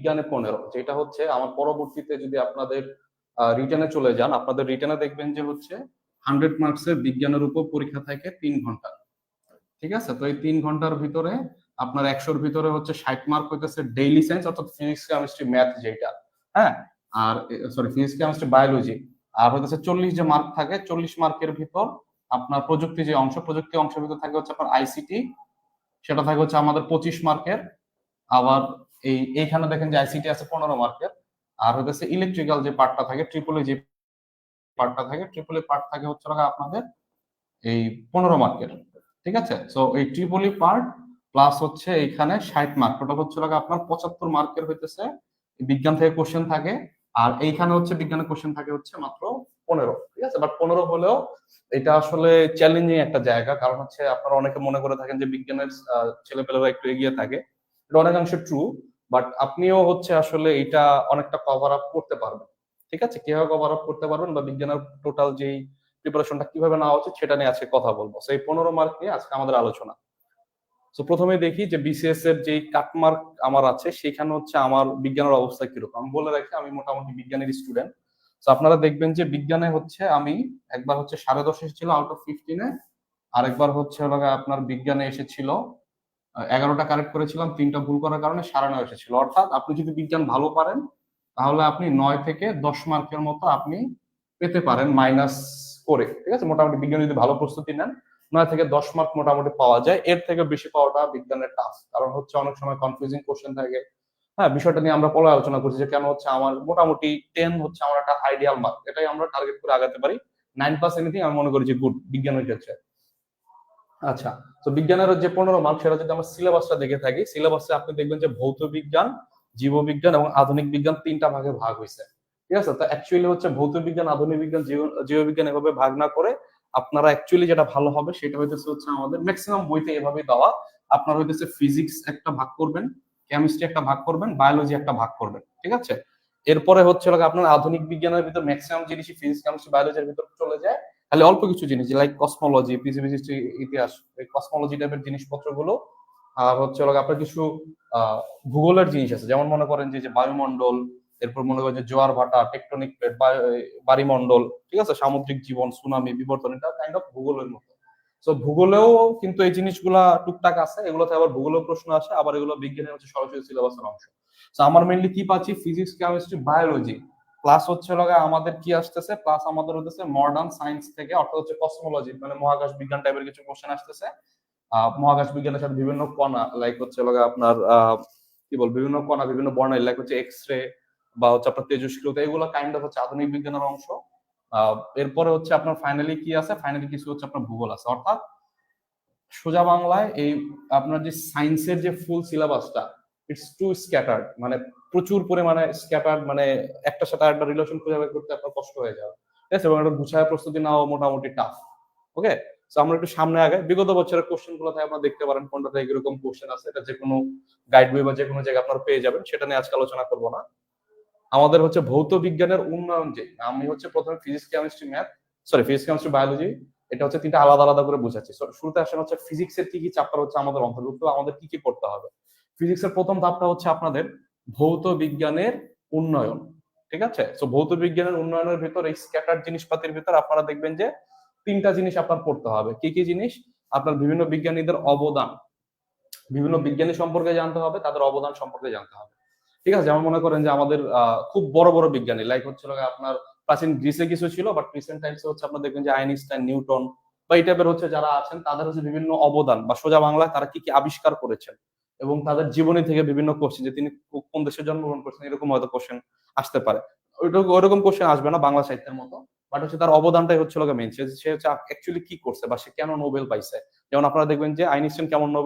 বিজ্ঞানে 15, যেটা হচ্ছে আমার পরবর্তীতে যদি আপনাদের রিটেনে চলে যান, আপনাদের রিটেনে দেখবেন যে হচ্ছে 100 মার্কসের বিজ্ঞানের উপর পরীক্ষা থাকে 3 ঘন্টা। ঠিক আছে, তো এই 3 ঘন্টার ভিতরে আপনার 100-র ভিতরে হচ্ছে 60 মার্ক হইতেছে ডেইলি সায়েন্স অর্থাৎ ফিজিক্স কেমিস্ট্রি ম্যাথ যেটা, হ্যাঁ, আর সরি ফিজিক্স কেমিস্ট্রি বায়োলজি। আর হইতেছে 40 যে মার্ক থাকে, 40 মার্কের ভিতর আপনার প্রযুক্তি যে অংশ, প্রযুক্তি অংশের ভিতর থাকে হচ্ছে আপনার আইসিটি, সেটা থাকে হচ্ছে আমাদের 25 মার্কের। আবার এইখানে দেখেন যে আইসিটি আছে 15 মার্কের। আর হচ্ছে ইলেকট্রিক্যাল যে পার্টটা থাকে, ট্রিপলি যে পার্টটা থাকে, ট্রিপলি পার্ট থাকে হচ্ছে আপনাদের এই 15 মার্কের। ঠিক আছে, সো এই ট্রিপলি পার্ট প্লাস হচ্ছে এখানে 60 মার্ক, টোটাল হচ্ছে আপনার 75 মার্কের হইতেছে বিজ্ঞান থেকে কোশ্চেন থাকে। আর এইখানে হচ্ছে বিজ্ঞানের কোশ্চেন থাকে হচ্ছে মাত্র 15। ঠিক আছে, বাট 15 হলেও এটা আসলে চ্যালেঞ্জিং একটা জায়গা, কারণ হচ্ছে আপনারা অনেকে মনে করে থাকেন যে বিজ্ঞানের ছেলেপেলেরা একটু এগিয়ে থাকে, এটা অনেকাংশে ট্রু, বাট আপনিও হচ্ছে আসলে এটা অনেকটা কভার আপ করতে পারবেন। ঠিক আছে, কিভাবে কভার আপ করতে পারবেন বা বিজ্ঞানের টোটাল যেই প্রিপারেশনটা কিভাবে নেওয়া উচিত সেটা নিয়ে আজকে কথা বলবো। সেই 15 মার্ক নিয়ে আজকে আমাদের আলোচনা। তো প্রথমে দেখি যে বিসিএস এর যে কাট মার্ক আমার আছে, সেখানে হচ্ছে আমার বিজ্ঞানের অবস্থা কিরকম। আমি বলে রাখি আমি মোটামুটি বিজ্ঞানের স্টুডেন্ট। তো আপনারা দেখবেন যে বিজ্ঞানে হচ্ছে আমি একবার হচ্ছে 10.5 এসেছিল আউট অফ 15-এ, আরেকবার হচ্ছে আপনার বিজ্ঞানে এসেছিল 11টা কারেক্ট করেছিলাম, 3টা ভুল করার কারণে 9.5 এসেছিল। অর্থাৎ আপনি যদি বিজ্ঞান ভালো পারেন তাহলে আপনি 9 থেকে 10 মার্কের মতো আপনি পেতে পারেন মাইনাস করে। ঠিক আছে, মোটামুটি বিজ্ঞান যদি ভালো প্রস্তুতি নেন 9 থেকে 10 মার্ক মোটামুটি পাওয়া যায়। এর থেকে বেশি পাওয়াটা বিজ্ঞানের টাফ, কারণ হচ্ছে অনেক সময় কনফিউজিং কোশ্চেন থাকে। হ্যাঁ, বিষয়টা নিয়ে আমরা পরে আলোচনা করছি যে কেন হচ্ছে আমার মোটামুটি 10 হচ্ছে আমার একটা আইডিয়াল মার্ক, এটাই আমরা টার্গেট করে আগাতে পারি। 9+ এনিথিং আমি মনে করি যে গুড বিজ্ঞানের ক্ষেত্রে। আচ্ছা, তো বিজ্ঞানের যে 15 মার্ক, সেটা যদি আমরা সিলেবাসটা দেখে থাকি, সিলেবাসে আপনি দেখবেন যে ভৌত বিজ্ঞান, জীববিজ্ঞান এবং আধুনিক বিজ্ঞান 3টা ভাগে ভাগ হয়েছে। ঠিক আছে, তো অ্যাকচুয়ালি হচ্ছে ভৌত বিজ্ঞান, আধুনিক বিজ্ঞান, জীববিজ্ঞান এভাবে ভাগ না করে আপনারা অ্যাকচুয়ালি যেটা ভালো হবে সেটা হইতেছে হচ্ছে আমাদের ম্যাক্সিমাম বইতে এভাবে দেওয়া, আপনার হইতেছে ফিজিক্স একটা ভাগ করবেন, কেমিস্ট্রি একটা ভাগ করবেন, বায়োলজি একটা ভাগ করবেন। ঠিক আছে, এরপরে হচ্ছে আপনার আধুনিক বিজ্ঞানের ভিতর ম্যাক্সিমাম জিনিসই ফিজিক্স কেমিস্ট্রি বায়োলজির ভিতর চলে যায়। খালি অল্প কিছু জিনিস লাইক কসমোলজি, পৃথিবীর ইতিহাস, এই কসমোলজি টাইপের জিনিসপত্রগুলো। আর হচ্ছে আপনার কিছু ভূগোলের জিনিস আছে, যেমন মনে করেন যে বায়ুমণ্ডল, এরপর মনে করেন যে জোয়ার ভাটা, টেকটনিক প্লেট, বায়ুমণ্ডল, ঠিক আছে, সামুদ্রিক জীবন, সুনামি, বিবর্তন, এটা কাইন্ড অফ ভূগোলের মতো। তো ভূগোলেও কিন্তু এই জিনিসগুলা টুকটাক আছে, এগুলোতে আবার ভূগোলের প্রশ্ন আসে, আবার এগুলো বিজ্ঞানের হচ্ছে সরাসরি সিলেবাসের অংশ। তো আমার মেইনলি কি পাচ্ছি, ফিজিক্স কেমিস্ট্রি বায়োলজি প্লাস হচ্ছে আমাদের কি আসতেছে, প্লাস আমাদের হচ্ছে মডার্ন সায়েন্স থেকে, অর্থাৎ হচ্ছে কসমোলজি মানে মহাকাশ বিজ্ঞান টাইপের কিছু কোশ্চেন আসতেছে। মহাকাশ বিজ্ঞানের সাথে বিভিন্ন কণা লাইক হচ্ছে আপনার কি বল, বিভিন্ন কণা, বিভিন্ন বর্ণালী লাইক হচ্ছে এক্স রে বা হচ্ছে আপনার তেজস্ক্রিয়তা, এগুলো কাইন্ড অফ হচ্ছে আধুনিক বিজ্ঞানের অংশ। এরপরে হচ্ছে আপনার ফাইনালি কি আছে, ফাইনালি কিছু হচ্ছে আপনার ভূগোল আছে। অর্থাৎ সোজা বাংলায় এই আপনার যে সায়েন্সের যে ফুল সিলেবাসটা, ইটস টু স্ক্যাটার্ড, মানে প্রচুর পরিমাণে স্ক্যাটার্ড, মানে একটার সাথে একটা রিলেশন খুঁজে বের করতে আপনার কষ্ট হয়ে যাবে। ঠিক আছে, এবং একটা গুছায় প্রস্তুতি নেওয়া মোটামুটি টাফ। ওকে, তো আমরা একটু সামনে আগে বিগত বছরের কোশ্চেন গুলো থেকে আপনারা দেখতে পারেন কোনটা থেকে এরকম কোশ্চেন আছে, এটা যে কোনো গাইড বই বা যে কোনো জায়গায় আপনারা পেয়ে যাবেন, সেটা নিয়ে আজকে আলোচনা করবো না। আমাদের হচ্ছে ভৌত বিজ্ঞানের উন্নয়ন, যে আমি হচ্ছে প্রথমে physics chemistry math, sorry physics chemistry biology, এটা হচ্ছে 3টা আলাদা আলাদা করে বুঝাচ্ছি। শুরুতে আসেন হচ্ছে ফিজিক্সের কি কি চ্যাপ্টার হচ্ছে আমাদের অন্তর্ভুক্ত, আমাদের কি কি পড়তে হবে। ফিজিক্সের প্রথম ধাপটা হচ্ছে আপনাদের ভৌত বিজ্ঞানের উন্নয়ন। ঠিক আছে, তো ভৌত বিজ্ঞানের উন্নয়নের ভিতর এই স্ক্যাটার জিনিসপাতির ভিতর আপনারা দেখবেন যে 3টা জিনিস আপনার পড়তে হবে। কি কি জিনিস, আপনার বিভিন্ন বিজ্ঞানীদের অবদান, বিভিন্ন বিজ্ঞানী সম্পর্কে জানতে হবে, তাদের অবদান সম্পর্কে জানতে হবে। ঠিক আছে, যেমন মনে করেন যে আমাদের খুব বড় বড় বিজ্ঞানী লাইক হচ্ছে আপনার প্রাচীন গ্রিসে কিছু ছিল, বাট রিসেন্ট টাইমসে হচ্ছে আপনার দেখবেন যে আইনস্টাইন, নিউটন বা এই টাইপের হচ্ছে যারা আছেন, তাদের হচ্ছে বিভিন্ন অবদান বা সোজা বাংলায় তারা কি কি আবিষ্কার করেছেন এবং তাদের জীবনী থেকে বিভিন্ন কোশ্চেন, যে তিনি কোন দেশে জন্মগ্রহণ করেছেন, এরকম হয়তো কোশ্চেন আসতে পারে। ওইরকম কোশ্চেন আসবে না বাংলা সাহিত্যের মতো, বাট হচ্ছে তার অবদানটাই হচ্ছে মেইন, সে হচ্ছে অ্যাকচুয়ালি কি করছে বা সে কেন নোবেল পাইছে। যেমন আপনারা দেখবেন যে আইনস্টাইন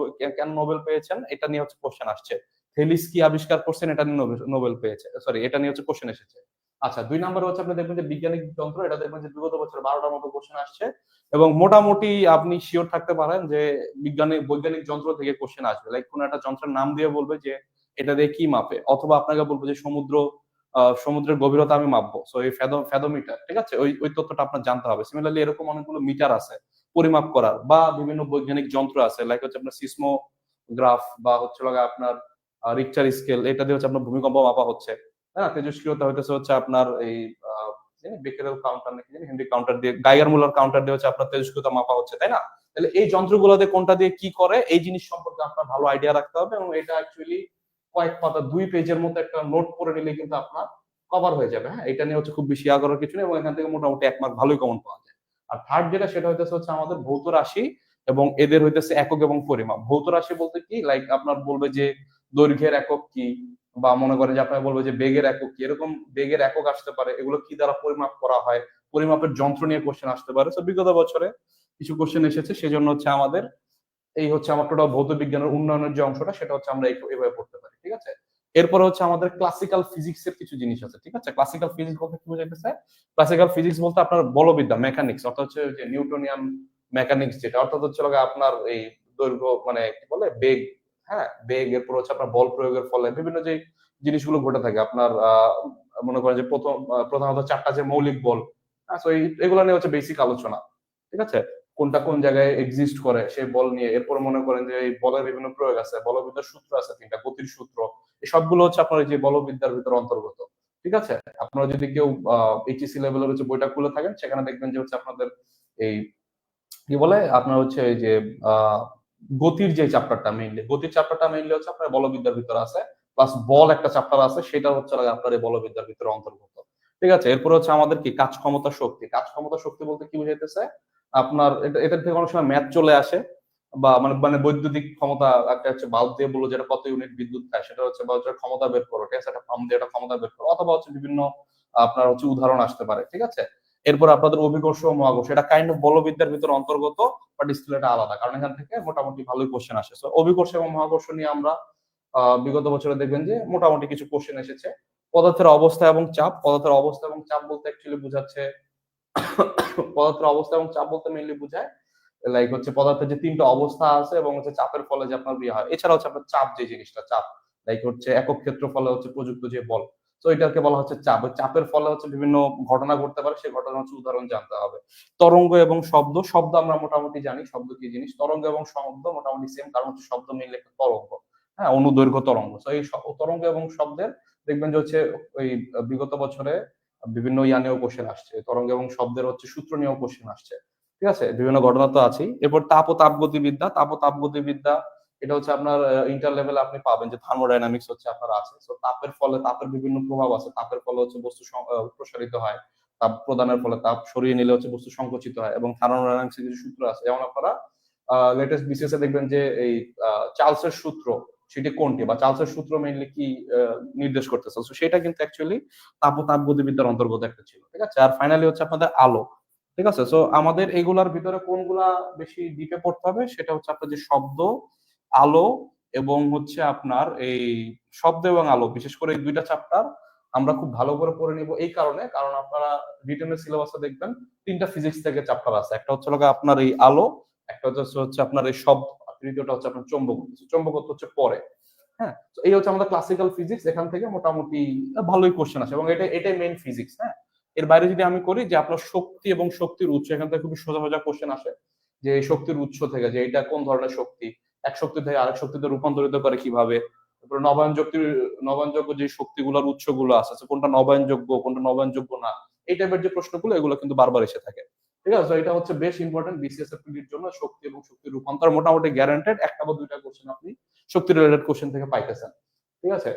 কেন নোবেল পেয়েছেন, এটা নিয়ে হচ্ছে কোশ্চেন আসছে। থেলিস কি আবিষ্কার করছেন, এটা নিয়ে নোবেল পেয়েছে, সরি এটা নিয়ে হচ্ছে কোশ্চেন এসেছে। আচ্ছা, 2 নম্বরে হচ্ছে আপনি দেখবেন যে বিজ্ঞানিক যন্ত্র, এটা দেখবেন যে বিগত বছর 12টার মতো কোশ্চেন আসছে, এবং মোটামুটি আপনি শিওর থাকতে পারেন যে বৈজ্ঞানিক যন্ত্র থেকে কোশ্চেন আসবে। লাইক কোন একটা যন্ত্রের নাম দিয়ে বলবে যে এটা দিয়ে কি মাপে, অথবা আপনাকে বলবো যে সমুদ্রের গভীরতা আমি মাপবো, সো এই ফেদোমিটার। ঠিক আছে, ওই তথ্যটা আপনার জানতে হবে। সিমিলারলি এরকম অনেকগুলো মিটার আছে পরিমাপ করার, বা বিভিন্ন বৈজ্ঞানিক যন্ত্র আছে লাইক হচ্ছে আপনার সিসমোগ্রাফ বা হচ্ছে আপনার রিকচার স্কেল, এটা দিয়ে হচ্ছে আপনার ভূমিকম্প মাপা হচ্ছে। হ্যাঁ, তেজস্ক্রিয়তা হচ্ছে আপনার এই বেকারেল কাউন্টার নাকি হেনরি কাউন্টার দিয়ে, গাইগার মুলার কাউন্টার দিয়ে হচ্ছে আপনার তেজস্ক্রিয়তা মাপা হচ্ছে, তাই না? তাহলে এই যন্ত্রগুলোতে কোনটা দিয়ে কি করে এই জিনিস সম্পর্কে আপনার ভালো আইডিয়া রাখতে হবে, এবং এটা অ্যাকচুয়ালি কয়েক পাতা 2 পেজের মতো একটা নোট করে নিলে কিন্তু আপনার কভার হয়ে যাবে। হ্যাঁ, এটা নিয়ে হচ্ছে খুব বেশি আগ্রহ কিছু নেই, এবং এখান থেকে মোটামুটি 1 মার্ক ভালোই কমন পাওয়া যায়। আর থার্ড যেটা, সেটা হচ্ছে আমাদের ভৌত রাশি, এবং এদের হইতেছে একক এবং পরিমাপ। ভৌত রাশি বলতে কি, লাইক আপনার বলবে যে দৈর্ঘ্যের একক কি, বা মনে করেন যে আপনার বলবে যে বেগের একক কি, এরকম বেগের একক আসতে পারে, এগুলো কি দ্বারা পরিমাপ করা হয়, পরিমাপের যন্ত্র নিয়ে কোশ্চেন আসতে পারে। তো বিগত বছরে কিছু কোশ্চেন এসেছে, সেজন্য হচ্ছে আমাদের এই হচ্ছে আমার টোটাল ভৌত বিজ্ঞানের উন্নয়নের যে অংশটা, সেটা হচ্ছে আমরা এইভাবে পড়তে পারি, ঠিক আছে? এরপরে হচ্ছে আমাদের ক্লাসিক্যাল ফিজিক্স এর কিছু জিনিস আছে, ঠিক আছে? ক্লাসিক্যাল ফিজিক্স বলতে কি বোঝাইতেছে? ক্লাসিক্যাল ফিজিক্স বলতে আপনার বলবিদ্যা, মেকানিক্স, অর্থাৎ হচ্ছে যে নিউটনিয়ান মেকানিক্স, যেটা অর্থাৎ হচ্ছে আপনার এই দৈর্ঘ্য মানে কি বলে বেগ, হ্যাঁ বেগ, এরপর হচ্ছে আপনার বল প্রয়োগের ফলে বিভিন্ন যে জিনিসগুলো ঘটে থাকে আপনার মনে করেন যে প্রধানত 4টা যে মৌলিক বল, এগুলো নিয়ে হচ্ছে বেসিক আলোচনা, ঠিক আছে? কোনটা কোন জায়গায় এক্সিস্ট করে সেই বল নিয়ে। এরপর মনে করেন যে এই বলের বিভিন্ন প্রয়োগ আছে, বলবিদ্যার সূত্র আছে 3টা, গতির সূত্র, এই সবগুলো হচ্ছে আপনার এই যে বলবিদ্যার ভিতরে অন্তর্গত, ঠিক আছে? আপনারা যদি কেউ এইচএসসি লেভেলের হচ্ছে বইটা খুলে থাকেন, সেখানে দেখবেন যে হচ্ছে আপনাদের এই কি বলে আপনার হচ্ছে এই যে আহ গতির যে চ্যাপ্টারটা মেইনলি, গতির চ্যাপ্টারটা মেইনলি হচ্ছে আপনার বলবিদ্যার ভিতরে আছে, প্লাস বল একটা চ্যাপ্টার আছে, সেটা হচ্ছে আপনার এই বলবিদ্যার ভিতরে অন্তর্ভুক্ত, ঠিক আছে? এরপর হচ্ছে আমাদের কি কাজ ক্ষমতা শক্তি। কাজ ক্ষমতা শক্তি বলতে কি বুঝাইতেছে আপনার, এটার থেকে অনেক সময় ম্যাথ চলে আসে, বা মানে মানে বৈদ্যুতিক ক্ষমতা, একটা হচ্ছে বাল্ব দিয়ে বললো যেটা কত ইউনিট বিদ্যুৎ খায়, সেটা হচ্ছে বা হচ্ছে ক্ষমতা বের করো, ঠিক আছে? একটা পাম্প দিয়ে একটা ক্ষমতা বের করো, অথবা হচ্ছে বিভিন্ন আপনার হচ্ছে উদাহরণ আসতে পারে, ঠিক আছে? এরপর আপনাদের অভিকর্ষ ও মহাকর্ষ, এটা কাইন্ড অফ বলবিদ্যার ভিতর অন্তর্গত, বাট স্টিল এটা আলাদা, কারণ এখান থেকে মোটামুটি ভালোই কোশ্চেন আসে। তো অভিকর্ষ এবং মহাকর্ষ নিয়ে আমরা বিগত বছরে দেখবেন যে মোটামুটি কিছু কোশ্চেন এসেছে। পদার্থের অবস্থা এবং চাপ, পদার্থের অবস্থা এবং চাপ বলতে অ্যাকচুয়ালি বোঝাচ্ছে পদার্থের অবস্থা এবং চাপ বলতে মেইনলি বোঝায় লাইক হচ্ছে পদার্থের যে 3টা অবস্থা আছে এবং হচ্ছে চাপের ফলে যে আপনার ইয়ে হয়। এছাড়া হচ্ছে আপনার চাপ, যে জিনিসটা চাপ, লাইক হচ্ছে একক ক্ষেত্রফলে হচ্ছে প্রযুক্ত যে বল, তো এটাকে বলা হচ্ছে চাপ। ওই চাপের ফলে হচ্ছে বিভিন্ন ঘটনা ঘটতে পারে, সেই ঘটনা হচ্ছে উদাহরণ জানতে হবে। তরঙ্গ এবং শব্দ, শব্দ আমরা মোটামুটি জানি শব্দ কি জিনিস, তরঙ্গ এবং শব্দ মোটামুটি সেম, কারণ হচ্ছে শব্দ মিললে একটা তরঙ্গ, হ্যাঁ অনুদৈর্ঘ্য তরঙ্গ। তো এই তরঙ্গ এবং শব্দের দেখবেন যে হচ্ছে ওই বিগত বছরে বিভিন্ন ইয়া নিয়েও কোশ্চেন আসছে, তরঙ্গ এবং শব্দের হচ্ছে সূত্র নিয়েও কোশ্চেন আসছে, ঠিক আছে? বিভিন্ন ঘটনা তো আছেই। এরপর তাপ ও তাপগতিবিদ্যা, তাপ ও তাপগতিবিদ্যা এটা হচ্ছে আপনার ইন্টার লেভেলে আপনি পাবেন যে থার্মোডাইনামিক্স হচ্ছে আপনার আছে। তো তাপের ফলে তাপের বিভিন্ন প্রভাব আছে, তাপের ফলে হচ্ছে বস্তু প্রসারিত হয়, তাপ প্রদানের ফলে তাপ সরিয়ে নিলে হচ্ছে বস্তু সংকুচিত হয়, এবং থার্মোডাইনামিক্স এর কিছু সূত্র আছে, যেমন আপনারা লেটেস্ট বিসিএস এ দেখবেন যে এই চার্লসের সূত্র, সেটি কোনটি, বা চার্লসের সূত্র মেইনলি কি নির্দেশ করতেছে, তো সেটা কিন্তু অ্যাকচুয়ালি তাপ ও তাপগতিবিদ্যার অন্তর্গত একটা ছিল, ঠিক আছে? আর ফাইনালি হচ্ছে আপনাদের আলো, ঠিক আছে? সো আমাদের এগুলার ভিতরে কোনগুলা বেশি ডিপে পড়তে হবে, সেটা হচ্ছে আপনার যে শব্দ, আলো, এবং হচ্ছে আপনার এই শব্দ এবং আলো, বিশেষ করে এই 2টা চ্যাপ্টার আমরা খুব ভালো করে পড়ে নিব। এই কারণে, কারণ আপনারা রিটেনের সিলেবাসে দেখবেন 3টা ফিজিক্স থেকে চ্যাপ্টার আছে, একটা হচ্ছে আপনার এই আলো, একটা হচ্ছে আপনার এই শব্দ, আর তৃতীয়টা হচ্ছে আপনার চৌম্বকত্ব। চৌম্বকত্ব হচ্ছে পরে, হ্যাঁ। তো এই হচ্ছে আমাদের ক্লাসিক্যাল ফিজিক্স, এখান থেকে মোটামুটি ভালোই কোশ্চেন আসে, এবং এটাই মেইন ফিজিক্স, হ্যাঁ। এর বাইরে যদি আমি করি যে আপনার শক্তি এবং শক্তির উৎস, এখান থেকে খুবই সোজা সোজা কোশ্চেন আসে, যে এই শক্তির উৎস থেকে, যে এটা কোন ধরনের শক্তি, এক শক্তি থেকে আরেক শক্তিতে রূপান্তরিত করে কিভাবে, তারপরে নবায়নযোগ্য যে শক্তিগুলোর উৎসগুলো আছে, কোনটা নবায়নযোগ্য কোনটা নবায়নযোগ্য না, এই টাইপের যে প্রশ্নগুলো, এগুলো কিন্তু বারবার এসে থাকে, ঠিক আছে? তো এটা হচ্ছে বেশ ইম্পর্টেন্ট বিসিএস এর জন্য। শক্তি এবং শক্তির রূপান্তর মোটামুটি গ্যারান্টেড, একটা বা 2টা কোশ্চেন আপনি শক্তি রিলেটেড কোশ্চেন থেকে পাইতেছেন, ঠিক আছে?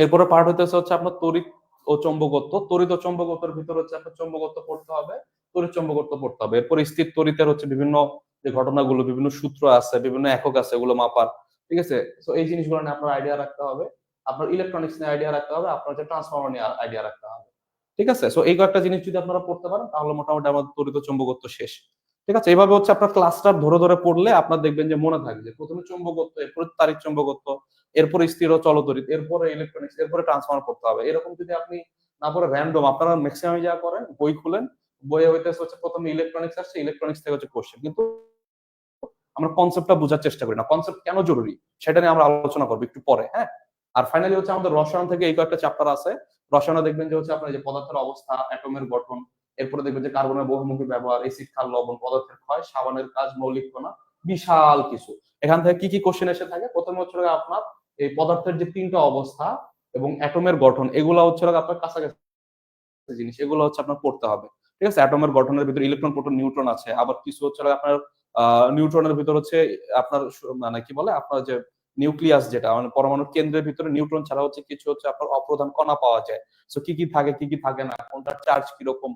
এরপরে পার্ট হচ্ছে আপনার তড়িৎ ও চৌম্বকত্ব। তড়িৎ ও চৌম্বকত্বের ভিতর হচ্ছে আপনার চৌম্বকত্ব পড়তে হবে, তড়িৎ চৌম্বকত্ব পড়তে হবে। এরপর স্থির তড়িতের হচ্ছে বিভিন্ন যে ঘটনাগুলো, বিভিন্ন সূত্র আছে, বিভিন্ন একক আছে, এগুলো মাপার, ঠিক আছে? তো এই জিনিসগুলো নিয়ে আপনার আইডিয়া রাখতে হবে, আপনার ইলেকট্রনিক্স নিয়ে আইডিয়া রাখতে হবে, আপনার হচ্ছে ট্রান্সফর্মার নিয়ে আইডিয়া রাখতে হবে, ঠিক আছে? সো এই কয়েকটা জিনিস যদি আপনারা পড়তে পারেন, তাহলে মোটামুটি আমাদের তড়িৎ ও চৌম্বকত্ব শেষ, ঠিক আছে? এইভাবে হচ্ছে আপনার ক্লাসটা ধরে ধরে পড়লে আপনার দেখবেন যে মনে থাকবে যে প্রথমে চৌম্বকত্ব, এরপরে তাড়িৎ চৌম্বকত্ব, এরপরে স্থির ও চলতড়িৎ, এরপরে ইলেকট্রনিক্স, এরপরে ট্রান্সফর্মার পড়তে হবে। এরকম যদি আপনি না পড়ে র্যান্ডম, আপনারা ম্যাক্সিমাম যা করেন বই খুলেন, বইয়ে হচ্ছে প্রথমে ইলেকট্রনিক্স আসছে, ইলেকট্রনিক্স থেকে হচ্ছে কোশ্চেন, কিন্তু আমরা কনসেপ্টটা বোঝার চেষ্টা করি না, কনসেপ্ট কেন জরুরি সেটা নিয়ে আমরা আলোচনা করবো একটু পরে, হ্যাঁ। আর ফাইনালি হচ্ছে আমাদের রসায়ন থেকে এই কয়েকটা চ্যাপ্টার আছে। রসায়নে দেখবেন যে হচ্ছে আপনার যে পদার্থের অবস্থা, অ্যাটমের গঠন, এরপরে দেখবেন যে কার্বনের বহুমুখী ব্যবহার, এসিড ক্ষার লবণ, পদার্থের ক্ষয়, সাবানের কাজ, মৌলিক কণা, বিশাল কিছু। এখান থেকে কি কি কোশ্চেন এসে থাকে, প্রথমে হচ্ছে আপনার এই পদার্থের যে তিনটা অবস্থা এবং অ্যাটমের গঠন, এগুলো হচ্ছে আপনার কাছাকাছি জিনিস, এগুলো হচ্ছে আপনার পড়তে হবে। ঠিক আছে, অ্যাটমের গঠনের ভিতরে ইলেকট্রন, প্রোটন, নিউট্রন আছে, আবার কিছু হচ্ছে আপনার নিউট্রনের ভিতর হচ্ছে আপনার মানে কি বলে আপনার যে নিউক্লিয়াস, যেটা মানে পরমাণুর কেন্দ্রের ভিতরে নিউট্রন ছাড়া হচ্ছে কিছু হচ্ছে আপনার অপ্রধান কণা পাওয়া যায়। সো কি কি থাকে, কি কি থাকে না, কোনটার চার্জ কিরকম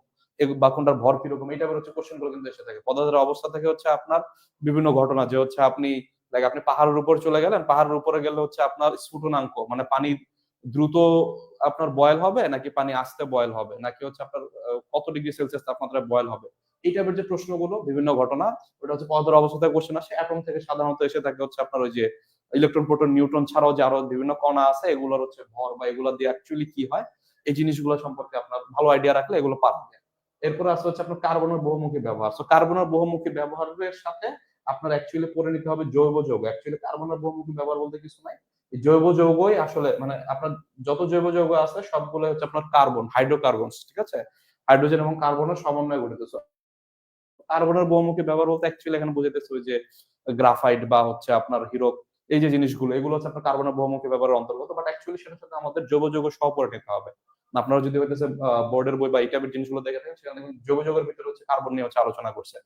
বা কোনটার ভর কিরকম, এই টাইপের হচ্ছে কোশ্চেন গুলো কিন্তু এসে থাকে। পদার্থের অবস্থা থেকে হচ্ছে আপনার বিভিন্ন ঘটনা, যে হচ্ছে আপনি লাইক আপনি পাহাড়ের উপর চলে গেলেন, পাহাড়ের উপরে গেলে হচ্ছে আপনার স্ফুটনাঙ্ক মানে পানি দ্রুত আপনার বয়েল হবে নাকি পানি আস্তে বয়েল হবে, নাকি হচ্ছে আপনার কত ডিগ্রি সেলসিয়াস তাপমাত্রায় বয়েল হবে, এই টাইপের যে প্রশ্নগুলো, বিভিন্ন ঘটনা, ওটা হচ্ছে পদার্থের অবস্থায় কোশ্চেন আসে। অ্যাটম থেকে সাধারণত এসে থাকে হচ্ছে আপনার ওই যে ইলেকট্রন, প্রোটন, নিউট্রন ছাড়াও যে আরো বিভিন্ন কণা আছে, এগুলোর হচ্ছে ভর বা এগুলো দিয়ে অ্যাকচুয়ালি কি হয়, এই জিনিসগুলো সম্পর্কে আপনার ভালো আইডিয়া রাখলে এগুলো পারা যায়। এরপরে আসলে হচ্ছে আপনার কার্বনের বহুমুখী ব্যবহার। সো কার্বনের বহুমুখী ব্যবহারের সাথে আপনার অ্যাকচুয়ালি পড়ে নিতে হবে জৈব যৌগ। অ্যাকচুয়ালি কার্বনের বহুমুখী ব্যবহার বলতে কিছু নাই, জৈব যৌগই আসলে মানে আপনার যত জৈব যৌগ আছে সবগুলো হচ্ছে আপনার কার্বন, হাইড্রোকার্বন, ঠিক আছে, হাইড্রোজেন এবং কার্বনের সমন্বয়ে গঠিত। কার্বনের বহুমুখী ব্যবহার বলতে অ্যাকচুয়ালি এখানে বুঝাইতেছে ওই যে গ্রাফাইট বা হচ্ছে আপনার হিরো, এই যে জিনিসগুলো, এগুলো হচ্ছে আপনার কার্বনের বহুমুখী ব্যবহারের অন্তর্গত। বাট অ্যাকচুয়ালি সেটার সাথে আমাদের জৈব যৌগ সহ পড়ে নিতে হবে। আপনারা যদি হইতেছে বোর্ডের বই বা এই টাইপের জিনিসগুলো দেখে থাকেন, সেখানে জৈব যৌগের ভিতরে হচ্ছে কার্বন নিয়ে হচ্ছে আলোচনা করছে।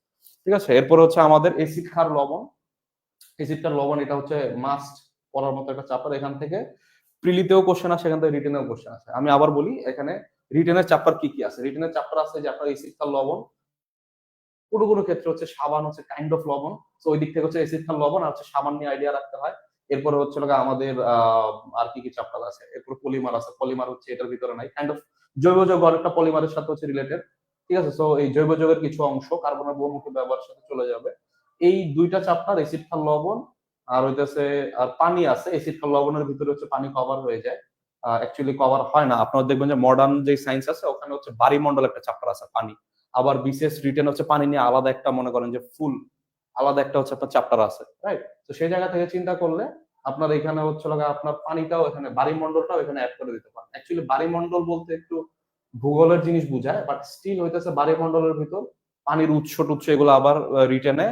ঠিক আছে, এরপর হচ্ছে আমাদের এসিড ক্ষার লবণ। এসিড ক্ষার লবণ এটা হচ্ছে মাস্ট পড়ার মতো একটা চ্যাপ্টার। এখান থেকে প্রিলিতেও কোশ্চেন আসে, এখান থেকে রিটেনেও কোশ্চেন আসে। আমি আবার বলি, এখানে রিটেনের চ্যাপ্টার কি কি আছে। রিটেনের চ্যাপ্টার আছে যে আপনার এসিড ক্ষার লবণ, কোনো কোনো ক্ষেত্রে হচ্ছে সাবান হচ্ছে কাইন্ড অফ লবণ। তো ওই দিক থেকে হচ্ছে এসিড ক্ষার লবণ আর হচ্ছে সাবান নিয়ে আইডিয়া রাখতে হয়। এরপরে হচ্ছে আমাদের আর কি কি চ্যাপ্টার আছে, এরপর পলিমার আছে। পলিমার হচ্ছে এটার ভিতরে নাই, কাইন্ড অফ জৈব যৌগ অনেকটা পলিমারের সাথে হচ্ছে রিলেটেড। ঠিক আছে, সো এই জৈব যৌগের কিছু অংশ কার্বনের বহুমুখী ব্যবহারের সাথে চলে যাবে। এই দুইটা চ্যাপ্টার এসিড ক্ষার লবণ আর হইতেছে আর পানি আছে। এসিড ক্ষার লবণের ভিতরে হচ্ছে পানি কভার হয়ে যায়, অ্যাকচুয়ালি কভার হয় না। আপনারা দেখবেন যে মডার্ন যে সায়েন্স আছে ওখানে হচ্ছে বায়ুমণ্ডল একটা চ্যাপ্টার আছে পানি, আবার বিশেষ রিটেন হচ্ছে পানি নিয়ে আলাদা একটা মনে করেন যে ফুল আলাদা একটা হচ্ছে আপনার চ্যাপ্টার আছে, রাইট। তো সেই জায়গা থেকে চিন্তা করলে আপনার এখানে হচ্ছে আপনার পানিটাও এখানে বায়ুমণ্ডলটাও এখানে অ্যাড করে দিতে পারেন। অ্যাকচুয়ালি বায়ুমণ্ডল বলতে একটু ভূগোলের জিনিস বুঝায়, বাট স্টিল হইতেছে বায়ুমণ্ডলের ভিতর পানির উৎস টুৎস এগুলো আবার রিটেনে